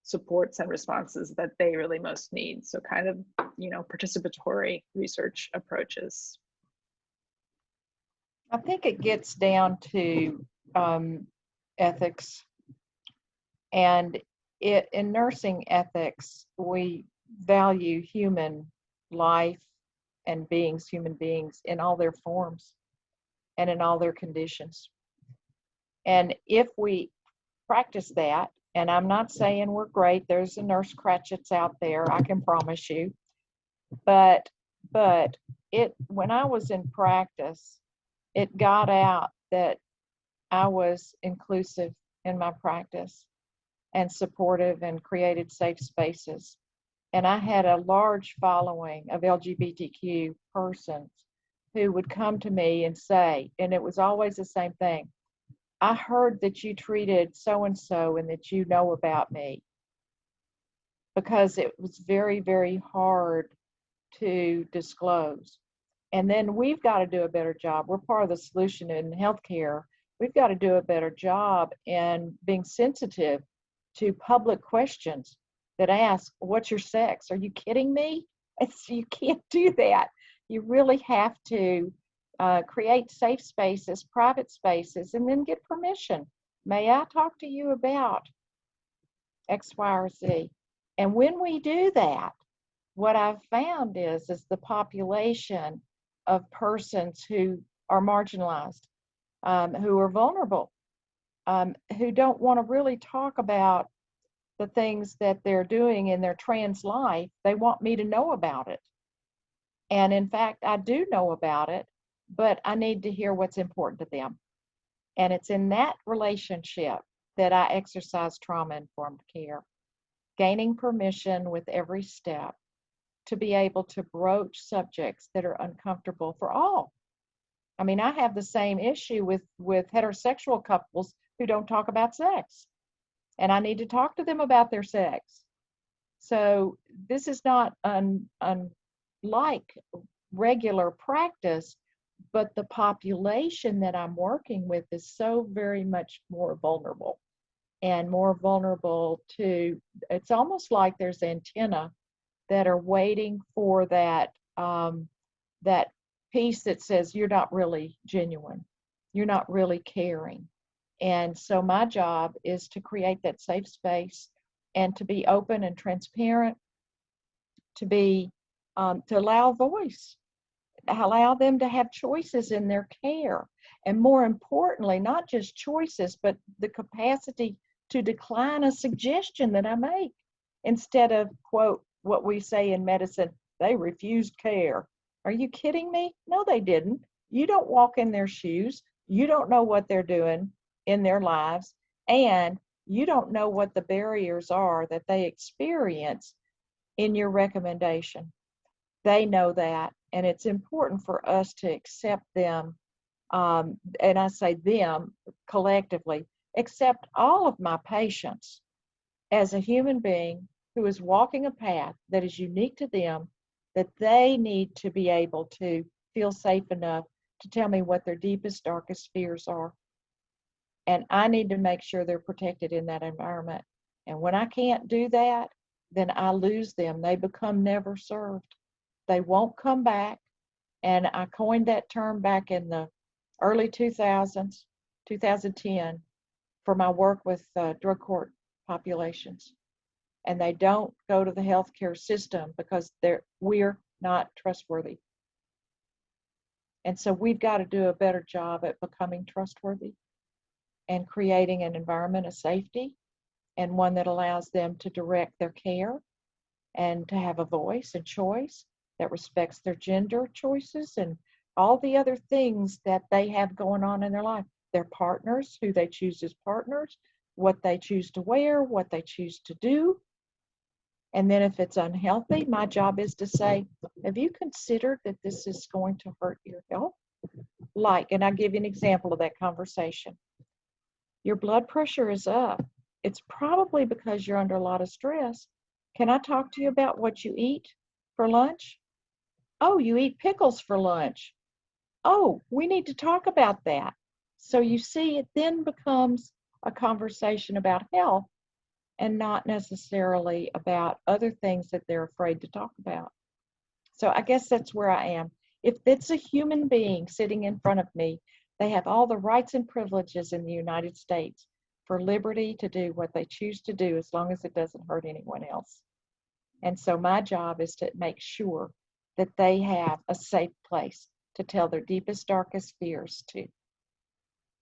E: supports and responses that they really most need. So kind of, participatory research approaches.
D: I think it gets down to ethics. And in nursing ethics, we value human life and human beings in all their forms and in all their conditions. And if we practice that, and I'm not saying we're great, there's a nurse Cratchits out there, I can promise you, but when I was in practice, it got out that I was inclusive in my practice and supportive and created safe spaces. And I had a large following of LGBTQ persons who would come to me and say, and it was always the same thing, I heard that you treated so-and-so and that you know about me, because it was very, very hard to disclose. And then we've got to do a better job. We're part of the solution in healthcare. We've got to do a better job in being sensitive to public questions that ask, what's your sex? Are you kidding me? You can't do that. You really have to create safe spaces, private spaces, and then get permission. May I talk to you about X, Y, or Z? And when we do that, what I've found is the population of persons who are marginalized, who are vulnerable, who don't want to really talk about the things that they're doing in their trans life. They want me to know about it. And in fact, I do know about it, but I need to hear what's important to them. And it's in that relationship that I exercise trauma-informed care, gaining permission with every step to be able to broach subjects that are uncomfortable for all. I mean, I have the same issue with heterosexual couples who don't talk about sex, and I need to talk to them about their sex. So this is not unlike regular practice, but the population that I'm working with is so very much more vulnerable, and more vulnerable to, it's almost like there's antenna that are waiting for that that piece that says you're not really genuine, you're not really caring. And so my job is to create that safe space and to be open and transparent, to be to allow voice, allow them to have choices in their care, and more importantly, not just choices, but the capacity to decline a suggestion that I make, instead of, quote, what we say in medicine, they refused care. Are you kidding me? No, they didn't. You don't walk in their shoes. You don't know what they're doing in their lives, and you don't know what the barriers are that they experience in your recommendation. They know that, and it's important for us to accept them, and I say them collectively, accept all of my patients as a human being who is walking a path that is unique to them, that they need to be able to feel safe enough to tell me what their deepest, darkest fears are. And I need to make sure they're protected in that environment. And when I can't do that, then I lose them. They become never served. They won't come back. And I coined that term back in the early 2000s, 2010, for my work with drug court populations. And they don't go to the healthcare system because we're not trustworthy. And so we've got to do a better job at becoming trustworthy and creating an environment of safety, and one that allows them to direct their care and to have a voice and choice that respects their gender choices and all the other things that they have going on in their life. Their partners, who they choose as partners, what they choose to wear, what they choose to do, And then if it's unhealthy, my job is to say, have you considered that this is going to hurt your health? Like, and I'll give you an example of that conversation. Your blood pressure is up. It's probably because you're under a lot of stress. Can I talk to you about what you eat for lunch? Oh, you eat pickles for lunch. Oh, we need to talk about that. So you see, it then becomes a conversation about health and not necessarily about other things that they're afraid to talk about. So I guess that's where I am. If it's a human being sitting in front of me, they have all the rights and privileges in the United States for liberty to do what they choose to do as long as it doesn't hurt anyone else. And so my job is to make sure that they have a safe place to tell their deepest, darkest fears to,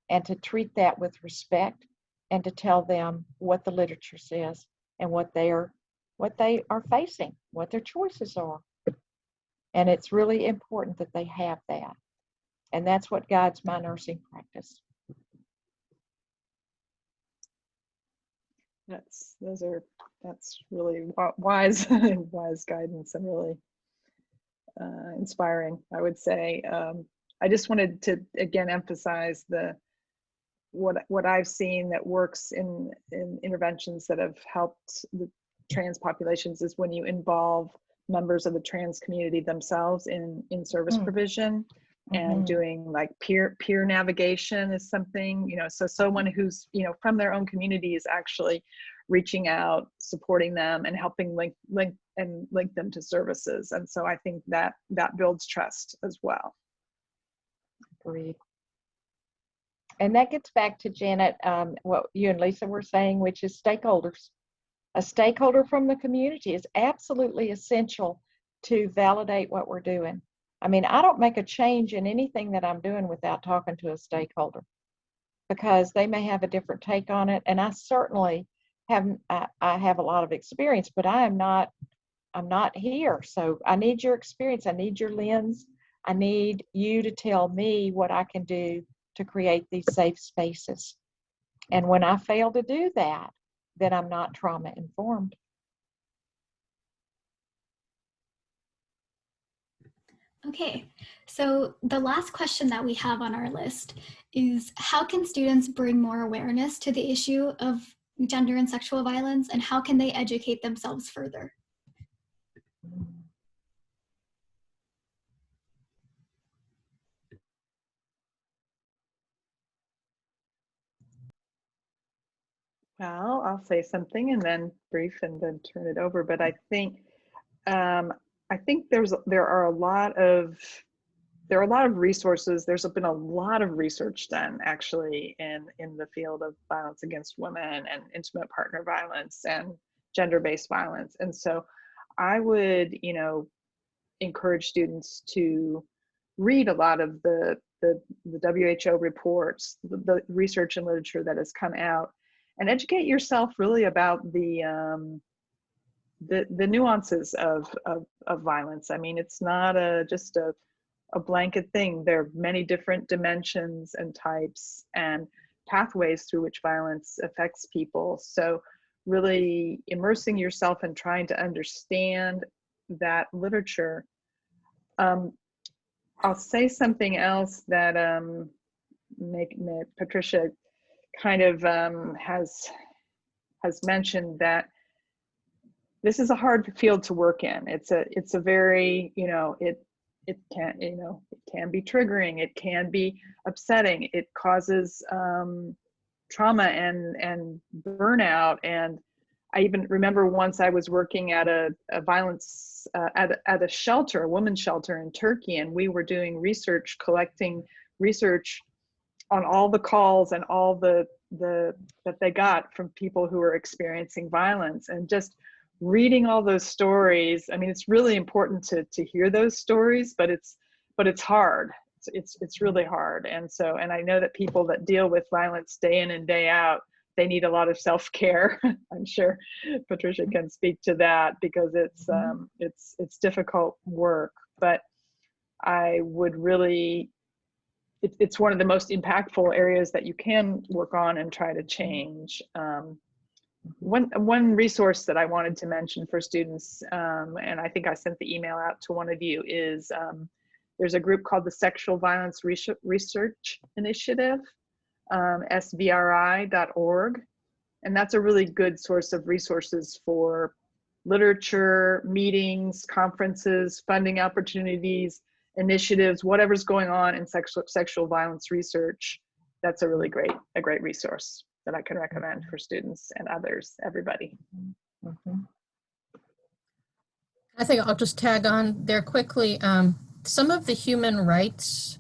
D: and to treat that with respect, and to tell them what the literature says and what they are facing, what their choices are. And it's really important that they have that. And that's what guides my nursing practice.
E: That's really wise wise guidance, and really inspiring, I would say. I just wanted to again emphasize what I've seen that works in interventions that have helped the trans populations is when you involve members of the trans community themselves in service provision, and doing like peer navigation is something, so someone who's, from their own community is actually reaching out, supporting them, and helping link them to services. And so I think that builds trust as well.
D: Agreed. And that gets back to Janet, what you and Lisa were saying, which is stakeholders. A stakeholder from the community is absolutely essential to validate what we're doing. I mean, I don't make a change in anything that I'm doing without talking to a stakeholder, because they may have a different take on it. And I certainly I have a lot of experience, but I'm not here. So I need your experience. I need your lens. I need you to tell me what I can do to create these safe spaces. And when I fail to do that, then I'm not trauma informed.
A: Okay, so the last question that we have on our list is, how can students bring more awareness to the issue of gender and sexual violence, and how can they educate themselves further?
E: Well, I'll say something and then brief and then turn it over. But I think there are a lot of resources. There's been a lot of research done actually in the field of violence against women and intimate partner violence and gender-based violence. And so I would, encourage students to read a lot of the WHO reports, the research and literature that has come out, and educate yourself really about the nuances of violence. I mean, it's not just a blanket thing. There are many different dimensions and types and pathways through which violence affects people. So really immersing yourself and trying to understand that literature. I'll say something else that Patricia kind of has mentioned, that this is a hard field to work in. It's a very, it can be triggering, it can be upsetting, it causes trauma and burnout. And I even remember once I was working at a violence at a shelter, a women's shelter in Turkey, and we were doing research, collecting research on all the calls and all the that they got from people who were experiencing violence, and just reading all those stories. I mean, it's really important to hear those stories, but it's hard. It's really hard. And I know that people that deal with violence day in and day out, they need a lot of self-care. I'm sure Patricia can speak to that, because it's difficult work. But I would really, it's one of the most impactful areas that you can work on and try to change. One resource that I wanted to mention for students, and I think I sent the email out to one of you, is there's a group called the Sexual Violence Research Initiative, svri.org. And that's a really good source of resources for literature, meetings, conferences, funding opportunities, initiatives, whatever's going on in sexual violence research. That's a really great resource that I can recommend for students and others, everybody.
F: I think I'll just tag on there quickly. Some of the human rights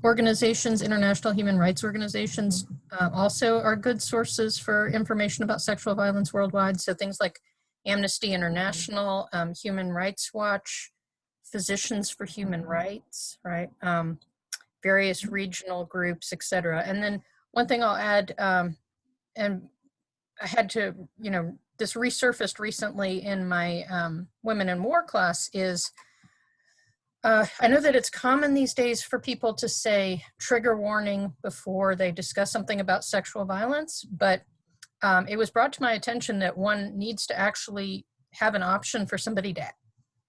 F: organizations, international human rights organizations, also are good sources for information about sexual violence worldwide. So things like Amnesty International, Human Rights Watch, Physicians for Human Rights, right? Various regional groups, etc. And then one thing I'll add, and I had to, this resurfaced recently in my Women in War class, is I know that it's common these days for people to say trigger warning before they discuss something about sexual violence, but it was brought to my attention that one needs to actually have an option for somebody to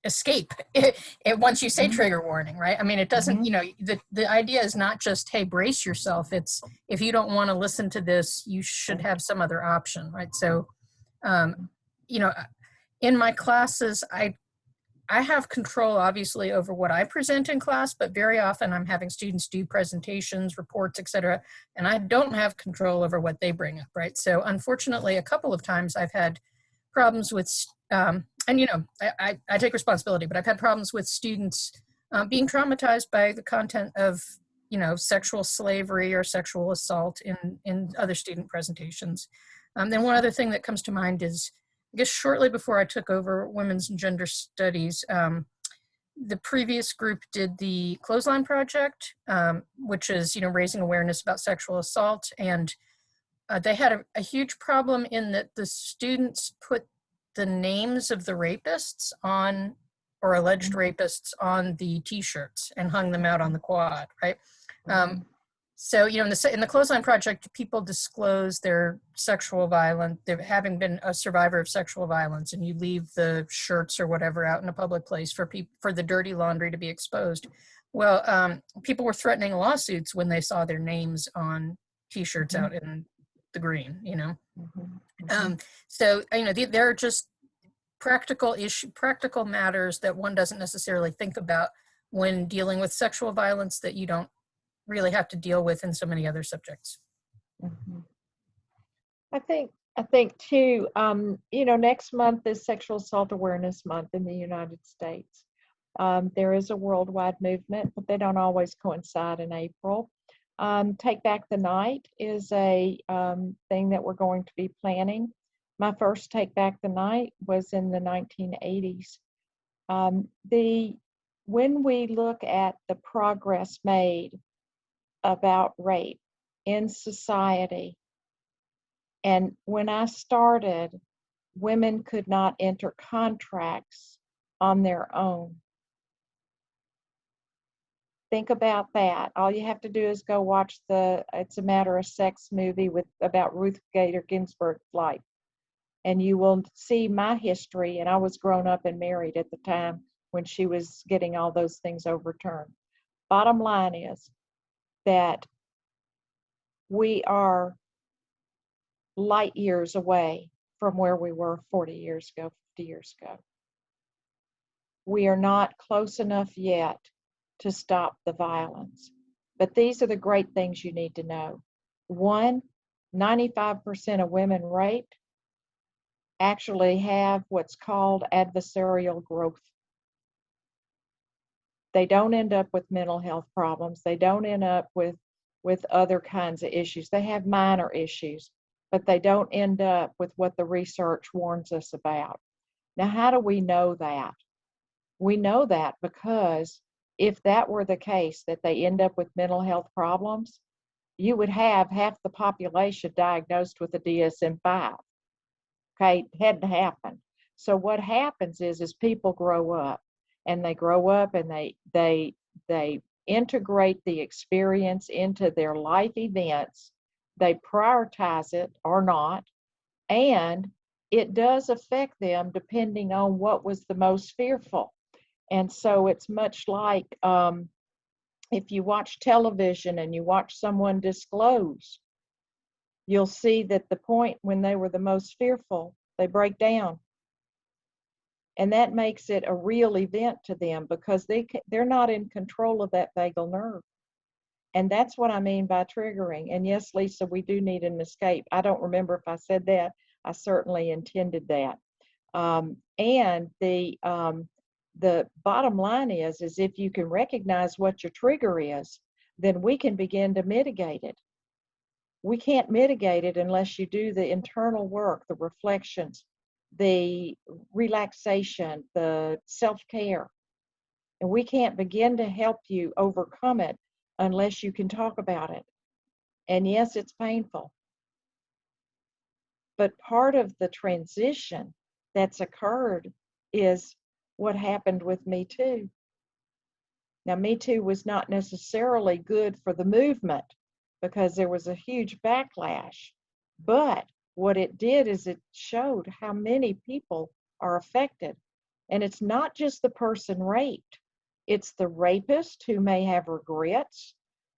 F: escape it once you say trigger warning, right? I mean, it doesn't, the idea is not just, hey, brace yourself. It's, if you don't want to listen to this, you should have some other option, right? So, in my classes, I have control, obviously, over what I present in class, but very often I'm having students do presentations, reports, et cetera, and I don't have control over what they bring up, right? So unfortunately, a couple of times I've had problems with, and I take responsibility, but I've had problems with students being traumatized by the content of, sexual slavery or sexual assault in other student presentations. Then one other thing that comes to mind is, I guess shortly before I took over Women's and Gender Studies, the previous group did the Clothesline Project, which is, raising awareness about sexual assault. And they had a huge problem in that the students put the names of the rapists on, or alleged rapists, on the t-shirts and hung them out on the quad, right? So, in the Clothesline Project, people disclose their sexual violence, they're having been a survivor of sexual violence, and you leave the shirts or whatever out in a public place for the dirty laundry to be exposed. Well, people were threatening lawsuits when they saw their names on t-shirts out in the green, So, there are just practical matters that one doesn't necessarily think about when dealing with sexual violence that you don't really have to deal with in so many other subjects.
D: I think too, next month is Sexual Assault Awareness Month in the United States. There is a worldwide movement, but they don't always coincide in April. Take Back the Night is a thing that we're going to be planning. My first Take Back the Night was in the 1980s. When we look at the progress made about rape in society, and when I started, women could not enter contracts on their own. Think about that. All you have to do is go watch the It's a Matter of Sex movie about Ruth Bader Ginsburg's life, and you will see my history. And I was grown up and married at the time when she was getting all those things overturned. Bottom line is that we are light years away from where we were 40 years ago, 50 years ago. We are not close enough yet to stop the violence. But these are the great things you need to know. 95% of women raped actually have what's called adversarial growth. They don't end up with mental health problems. They don't end up with other kinds of issues. They have minor issues, but they don't end up with what the research warns us about. Now, how do we know that? We know that because if that were the case, that they end up with mental health problems, you would have half the population diagnosed with a DSM-5. Okay, it hadn't happened. So what happens is people grow up, and they grow up and they integrate the experience into their life events. They prioritize it or not, and it does affect them depending on what was the most fearful. And so it's much like if you watch television and you watch someone disclose, you'll see that the point when they were the most fearful, they break down. And that makes it a real event to them because they're not in control of that vagal nerve. And that's what I mean by triggering. And yes, Lisa, we do need an escape. I don't remember if I said that. I certainly intended that. And the bottom line is if you can recognize what your trigger is, then we can begin to mitigate it. We can't mitigate it unless you do the internal work, the reflections, the relaxation, the self-care. And we can't begin to help you overcome it unless you can talk about it. And yes, it's painful. But part of the transition that's occurred is what happened with Me Too. Now, Me Too was not necessarily good for the movement because there was a huge backlash. But what it did is it showed how many people are affected. And it's not just the person raped. It's the rapist who may have regrets.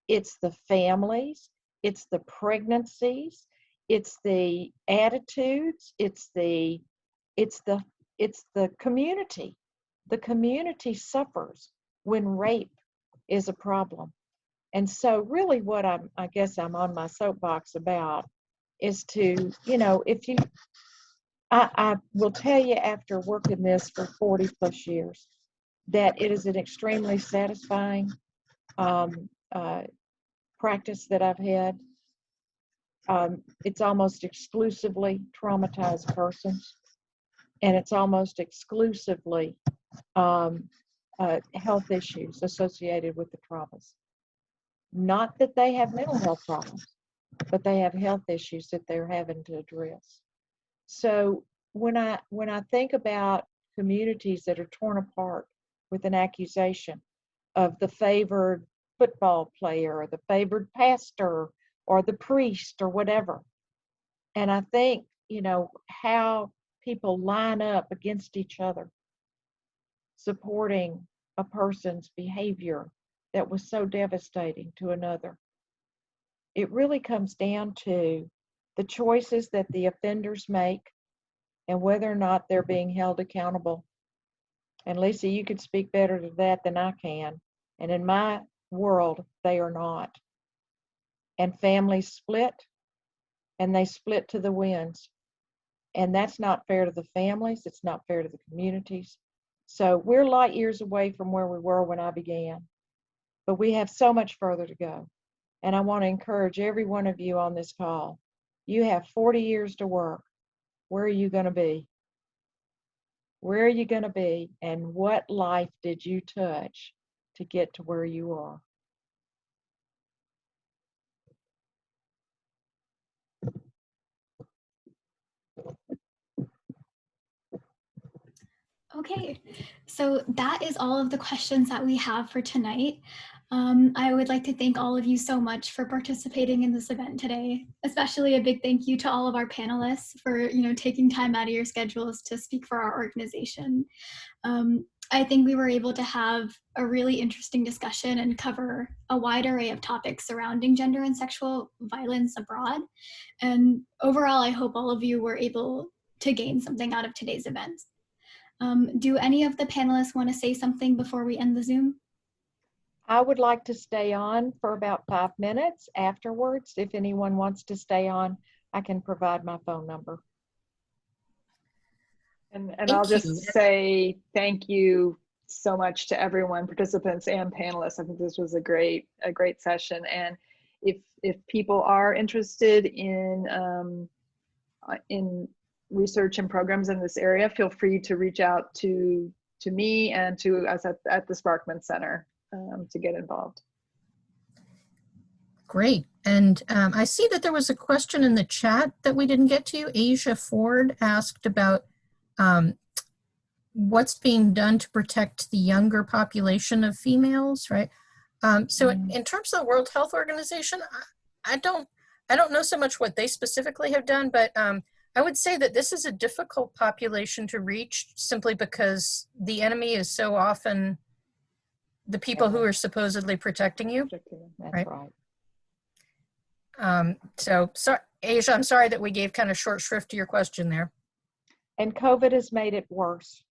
D: It's the families. It's the pregnancies. It's the attitudes. It's the community. The community suffers when rape is a problem. And so really what I guess I'm on my soapbox about is to, I will tell you after working this for 40 plus years, that it is an extremely satisfying practice that I've had. It's almost exclusively traumatized persons, and it's almost exclusively health issues associated with the traumas. Not that they have mental health problems, but they have health issues that they're having to address. So when I think about communities that are torn apart with an accusation of the favored football player or the favored pastor or the priest or whatever, and I think, how people line up against each other, supporting a person's behavior that was so devastating to another. It really comes down to the choices that the offenders make and whether or not they're being held accountable. And Lisa, you could speak better to that than I can. And in my world, they are not. And families split, and they split to the winds. And that's not fair to the families. It's not fair to the communities. So we're light years away from where we were when I began. But we have so much further to go. And I want to encourage every one of you on this call. You have 40 years to work. Where are you going to be? Where are you going to be? And what life did you touch to get to where you are?
A: Okay, so that is all of the questions that we have for tonight. I would like to thank all of you so much for participating in this event today, especially a big thank you to all of our panelists for taking time out of your schedules to speak for our organization. I think we were able to have a really interesting discussion and cover a wide array of topics surrounding gender and sexual violence abroad. And overall, I hope all of you were able to gain something out of today's event. Do any of the panelists want to say something before we end the Zoom?
D: I would like to stay on for about 5 minutes afterwards. If anyone wants to stay on, I can provide my phone number.
E: And I'll just say thank you so much to everyone, participants and panelists. I think this was a great session. And if people are interested in research and programs in this area, feel free to reach out to me and to us at the Sparkman Center to get involved.
F: Great. And I see that there was a question in the chat that we didn't get to. Asia Ford asked about what's being done to protect the younger population of females, right? So in terms of the World Health Organization, I don't know so much what they specifically have done, but I would say that this is a difficult population to reach simply because the enemy is so often the people who are supposedly protecting you.
D: That's right.
F: So, Asia, I'm sorry that we gave kind of short shrift to your question there.
D: And COVID has made it worse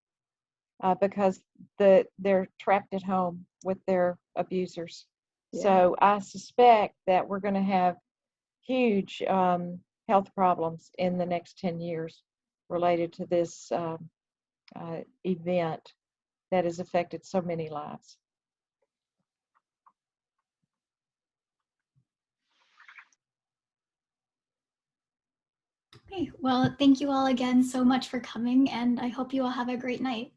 D: because they're trapped at home with their abusers.
E: Yeah.
D: So I suspect that we're going to have huge health problems in the next 10 years related to this event that has affected so many lives.
A: Okay, well, thank you all again so much for coming, and I hope you all have a great night.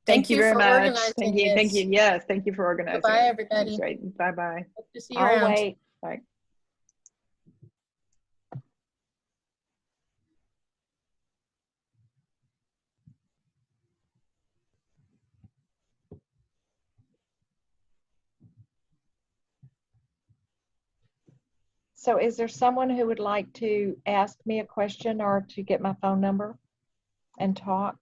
E: Thank you very
F: for
E: much.
F: organizing
E: Thank you. Thank
F: this.
E: you. Yes, thank you for organizing.
F: Bye,
E: it.
F: everybody.
E: That's great. Bye-bye.
F: Hope to see you
D: I'll
F: around.
D: wait.
E: Bye.
D: So is there someone who would like to ask me a question or to get my phone number and talk?